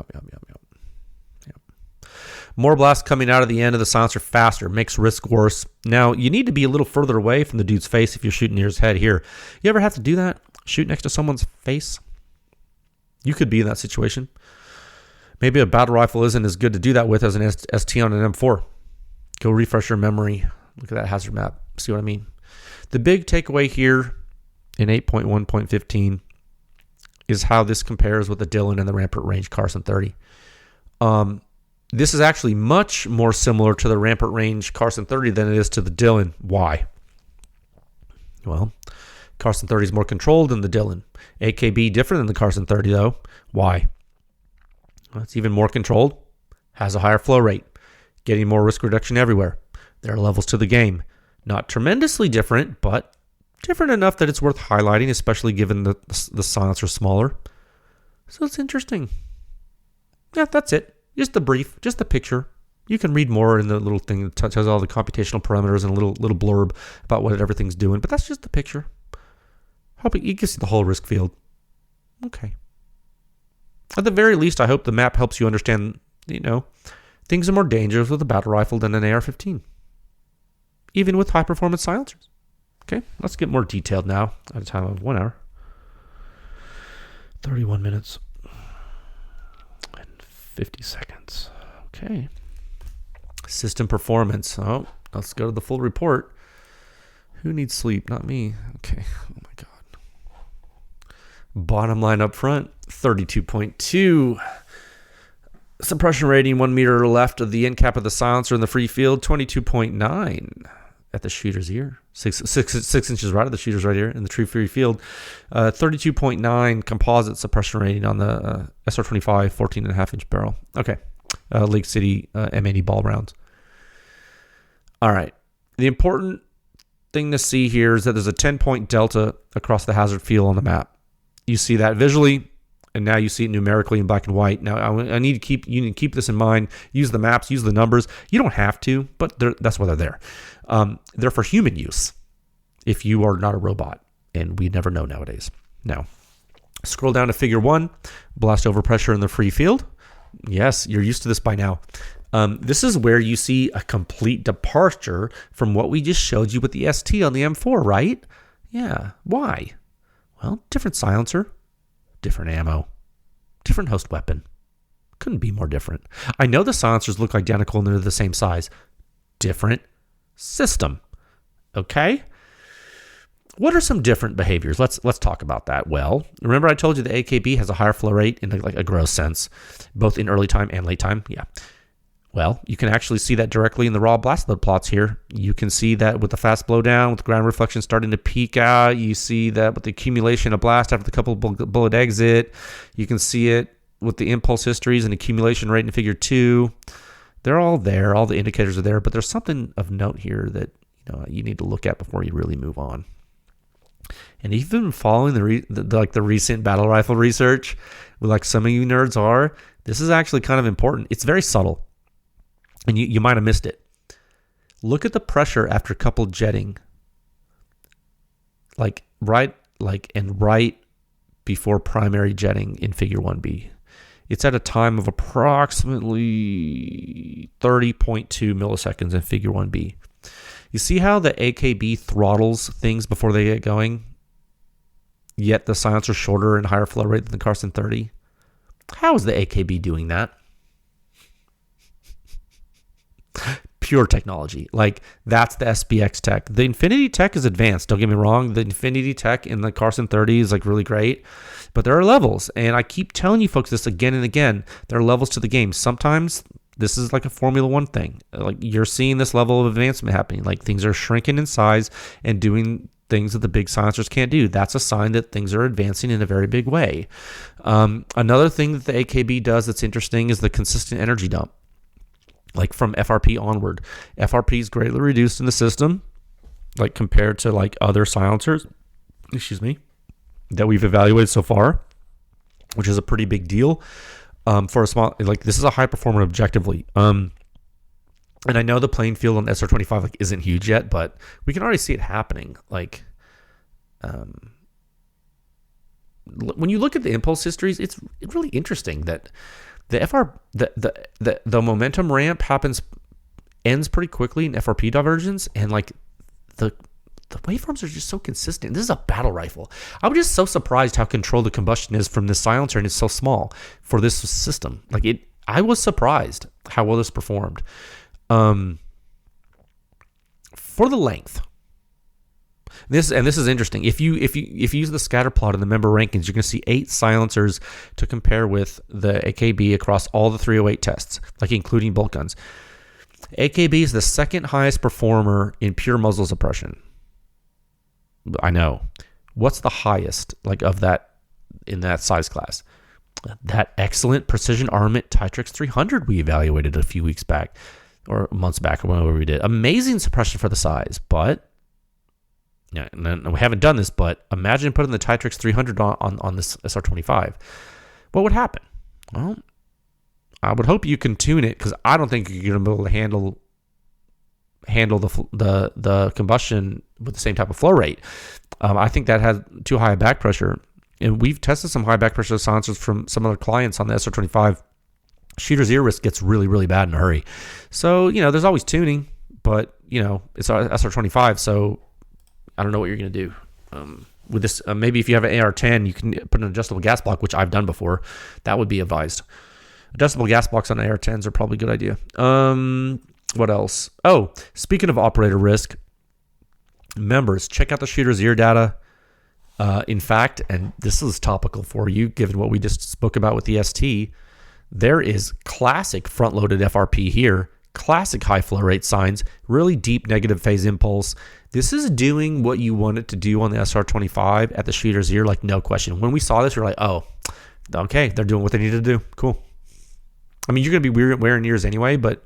More blast coming out of the end of the silencer faster, makes risk worse. Now, you need to be a little further away from the dude's face if you're shooting near his head here. You ever have to do that? Shoot next to someone's face? You could be in that situation. Maybe a battle rifle isn't as good to do that with as an ST on an M4. Go refresh your memory. Look at that hazard map. See what I mean? The big takeaway here in 8.1.15 is how this compares with the Dillon and the Rampart Range Carson 30. This is actually much more similar to the Rampart Range Carson 30 than it is to the Dillon. Why? Well, Carson 30 is more controlled than the Dillon. AKB different than the Carson 30 though. Why? Well, it's even more controlled. Has a higher flow rate. Getting more risk reduction everywhere. There are levels to the game. Not tremendously different, but different enough that it's worth highlighting, especially given the silencer smaller. So it's interesting. Yeah, that's it. Just the brief, just the picture. You can read more in the little thing that has all the computational parameters and a little blurb about what everything's doing. But that's just the picture. Hoping you can see the whole risk field. Okay. At the very least, I hope the map helps you understand, things are more dangerous with a battle rifle than an AR-15. Even with high-performance silencers. Okay, let's get more detailed now at a time of 1 hour. 31 minutes. 50 seconds. Okay. System performance. Oh, let's go to the full report. Who needs sleep? Not me. Okay. Oh my God. Bottom line up front, 32.2. Suppression rating 1 meter left of the end cap of the silencer in the free field, 22.9 at the shooter's ear. 6 inches right of the shooter's right ear in the true free field. 32.9 composite suppression rating on the SR25 14.5-inch barrel. Okay. Lake City M80 ball rounds. All right. The important thing to see here is that there's a 10-point delta across the hazard field on the map. You see that visually, and now you see it numerically in black and white. Now, you need to keep this in mind. Use the maps, use the numbers. You don't have to, but that's why they're there. They're for human use if you are not a robot, and we never know nowadays. Now, scroll down to figure 1, blast overpressure in the free field. Yes, you're used to this by now. This is where you see a complete departure from what we just showed you with the ST on the M4, right? Yeah. Why? Well, different silencer, different ammo, different host weapon. Couldn't be more different. I know the silencers look identical and they're the same size. Different system. Okay? What are some different behaviors? Let's talk about that. Well, remember I told you the AKB has a higher flow rate in like a gross sense, both in early time and late time? Yeah. Well, you can actually see that directly in the raw blast load plots here. You can see that with the fast blowdown, with ground reflection starting to peak out. You see that with the accumulation of blast after the couple bullet exit. You can see it with the impulse histories and accumulation rate in figure 2. They're all there. All the indicators are there. But there's something of note here that you need to look at before you really move on. And even following the recent battle rifle research, like some of you nerds are, this is actually kind of important. It's very subtle. And you might have missed it. Look at the pressure after coupled jetting. Right before primary jetting in figure 1B. It's at a time of approximately 30.2 milliseconds in figure 1B. You see how the AKB throttles things before they get going? Yet the silencer is shorter and higher flow rate than the Carson 30. How is the AKB doing that? pure technology. Like, that's the SBX tech. The Infinity tech is advanced. Don't get me wrong. The Infinity tech in the Carson 30 is like really great, but there are levels. And I keep telling you folks this again and again. There are levels to the game. Sometimes this is like a Formula One thing. Like, you're seeing this level of advancement happening. Like, things are shrinking in size and doing things that the big silencers can't do. That's a sign that things are advancing in a very big way. Another thing that the AKB does that's interesting is the consistent energy dump. Like, from FRP onward. FRP is greatly reduced in the system, like compared to like other silencers, that we've evaluated so far, which is a pretty big deal. For a small, like, this is a high performer objectively. And I know the playing field on SR25 like isn't huge yet, but we can already see it happening. Like, when you look at the impulse histories, it's really interesting that the momentum ramp ends pretty quickly in FRP divergence, and like the waveforms are just so consistent. This is a battle rifle. I was just so surprised how controlled the combustion is from this silencer, and it's so small for this system. I was surprised how well this performed. For the length, this is interesting. If you use the scatter plot in the member rankings, you're going to see 8 silencers to compare with the AKB across all the 308 tests, like including bolt guns. AKB is the second highest performer in pure muzzle suppression. I know. What's the highest of that in that size class? That excellent precision armament Titrix 300 we evaluated a few weeks back, or months back, or whenever we did. Amazing suppression for the size, but yeah, and we haven't done this, but imagine putting the Titrix 300 on this SR25. What would happen? Well, I would hope you can tune it, because I don't think you're going to be able to handle the combustion with the same type of flow rate. I think that has too high a back pressure, and we've tested some high back pressure silencers from some other clients on the SR25. Shooter's ear risk gets really, really bad in a hurry. So, there's always tuning, but, it's SR25, so I don't know what you're going to do. With this, maybe if you have an AR-10, you can put an adjustable gas block, which I've done before. That would be advised. Adjustable gas blocks on AR-10s are probably a good idea. What else? Oh, speaking of operator risk, members, check out the shooter's ear data. In fact, and this is topical for you, given what we just spoke about with the ST, there is classic front-loaded FRP here, classic high flow rate signs, really deep negative phase impulse. This is doing what you want it to do on the SR25 at the shooter's ear, like, no question. When we saw this, we were like, oh, okay, they're doing what they need to do. Cool. I mean, you're going to be wearing ears anyway, but,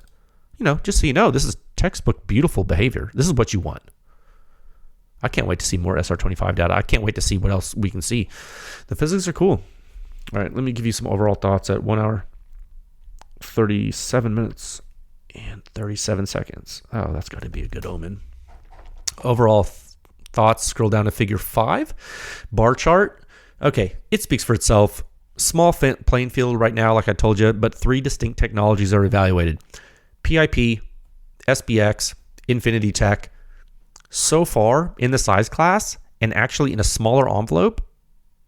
just so you know, this is textbook beautiful behavior. This is what you want. I can't wait to see more SR25 data. I can't wait to see what else we can see. The physics are cool. All right, let me give you some overall thoughts at 1 hour, 37 minutes, and 37 seconds. Oh, that's got to be a good omen. Overall thoughts, scroll down to figure 5. Bar chart. Okay, it speaks for itself. Small playing field right now, like I told you, but 3 distinct technologies are evaluated. PIP, SBX, Infinity Tech. So far, in the size class, and actually in a smaller envelope,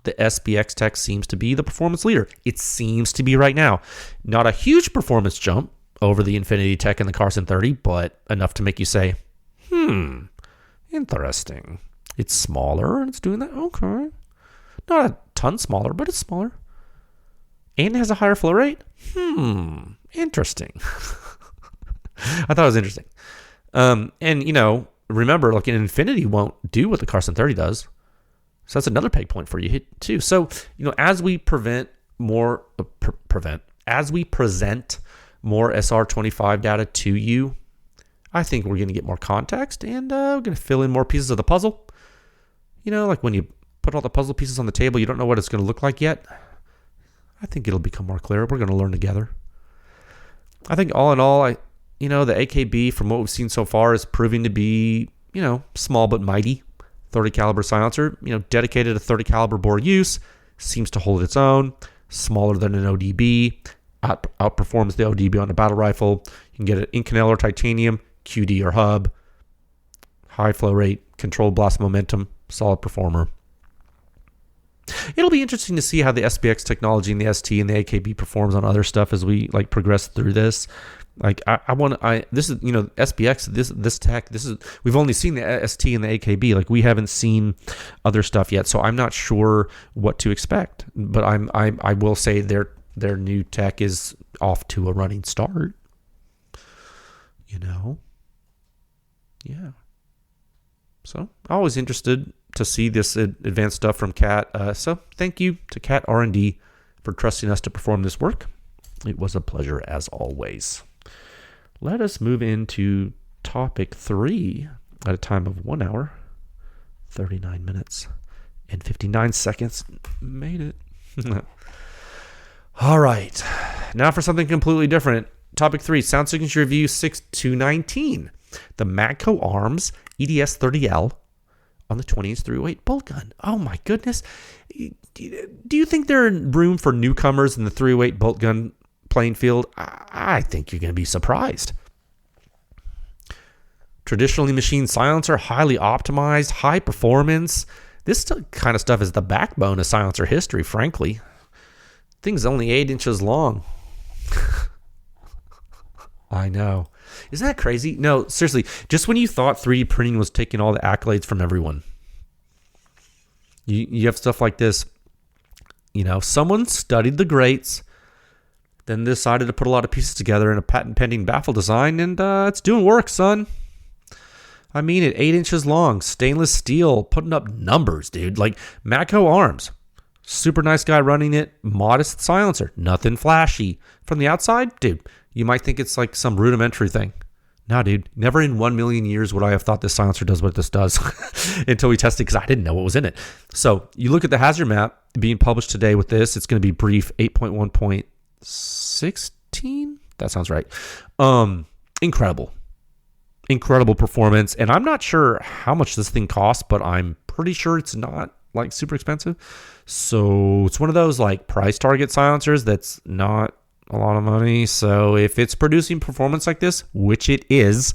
the SBX Tech seems to be the performance leader. It seems to be right now. Not a huge performance jump over the Infinity Tech and the Carson 30, but enough to make you say, interesting. It's smaller and it's doing that. Okay. Not a ton smaller, but it's smaller. And it has a higher flow rate. Interesting. I thought it was interesting. And, remember, an Infinity won't do what the Carson 30 does. So that's another peg point for you too. So, as we present more SR25 data to you, I think we're going to get more context, and we're going to fill in more pieces of the puzzle. Like when you put all the puzzle pieces on the table, you don't know what it's going to look like yet. I think it'll become more clear. We're going to learn together. I think all in all, the AKB, from what we've seen so far, is proving to be, small but mighty. 30 caliber silencer, dedicated to 30 caliber bore use, seems to hold its own. Smaller than an ODB, outperforms the ODB on a battle rifle. You can get it Inconel or titanium, QD or hub. High flow rate, controlled blast momentum, solid performer. It'll be interesting to see how the SBX technology and the ST and the AKB performs on other stuff as we progress through this. Like this is, SPX, this tech, we've only seen the ST and the AKB. Like, we haven't seen other stuff yet. So I'm not sure what to expect, but I will say their new tech is off to a running start, Yeah. So always interested to see this advanced stuff from Cat. So thank you to Cat R&D for trusting us to perform this work. It was a pleasure as always. Let us move into topic 3 at a time of 1 hour, 39 minutes, and 59 seconds. Made it. All right. Now for something completely different. Topic 3, Sound Signature Review 6219. The Magco Arms EDS-30L on the 20-inch 308 bolt gun. Oh my goodness. Do you think there's room for newcomers in the 308 bolt gun playing field? I think you're going to be surprised. Traditionally machined silencer, highly optimized, high performance. This kind of stuff is the backbone of silencer history, frankly. Thing's only 8 inches long. I know. Isn't that crazy? No, seriously. Just when you thought 3D printing was taking all the accolades from everyone, you have stuff like this. Someone studied the greats, then decided to put a lot of pieces together in a patent-pending baffle design, and it's doing work, son. I mean it. 8 inches long, stainless steel, putting up numbers, dude. Like Magco Arms. Super nice guy running it. Modest silencer. Nothing flashy. From the outside, dude, you might think it's like some rudimentary thing. Nah, dude. Never in 1 million years would I have thought this silencer does what this does until we tested, because I didn't know what was in it. So you look at the hazard map being published today with this. It's going to be brief 8.1.16. That sounds right. Incredible performance. And I'm not sure how much this thing costs, but I'm pretty sure it's not like super expensive. So it's one of those like price target silencers that's not a lot of money. So if it's producing performance like this, which it is,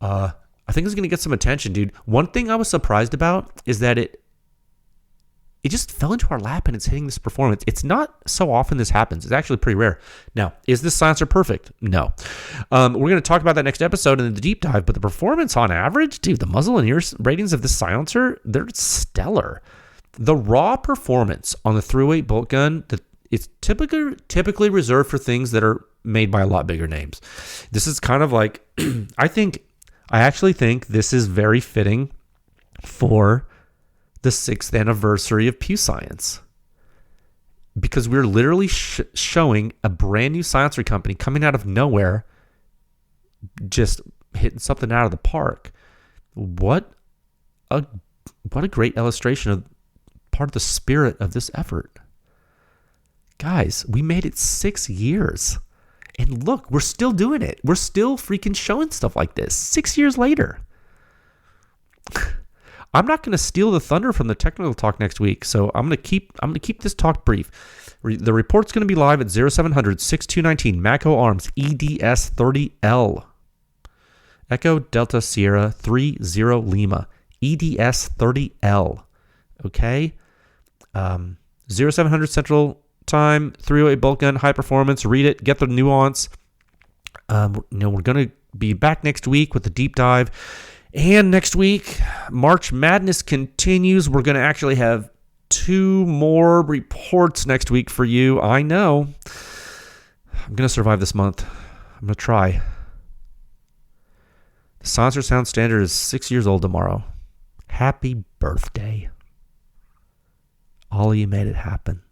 I think it's going to get some attention, dude. One thing I was surprised about is that it just fell into our lap and it's hitting this performance. It's not so often this happens. It's actually pretty rare. Now, is this silencer perfect? No. We're going to talk about that next episode in the deep dive, but the performance on average, dude, the muzzle and ear ratings of this silencer, they're stellar. The raw performance on the 308 bolt gun, it's typically reserved for things that are made by a lot bigger names. This is kind of like, I actually think this is very fitting for the 6th anniversary of Pew Science, because we're literally showing a brand new silencer company coming out of nowhere, just hitting something out of the park. What a great illustration of part of the spirit of this effort. Guys, we made it 6 years. And look, we're still doing it. We're still freaking showing stuff like this 6 years later. I'm not going to steal the thunder from the technical talk next week, so I'm going to keep this talk brief. The report's going to be live at 0700-6219 Magco Arms EDS-30L. Echo Delta Sierra 30 Lima EDS-30L. Okay? 0700 Central Time, 308 bolt gun, high performance. Read it, get the nuance. We're going to be back next week with the deep dive. And next week, March Madness continues. We're going to actually have 2 more reports next week for you. I know. I'm going to survive this month. I'm going to try. The Silencer Sound Standard is 6 years old tomorrow. Happy birthday. All of you made it happen.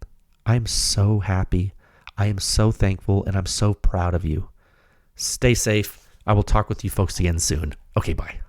I am so happy. I am so thankful, and I'm so proud of you. Stay safe. I will talk with you folks again soon. Okay, bye.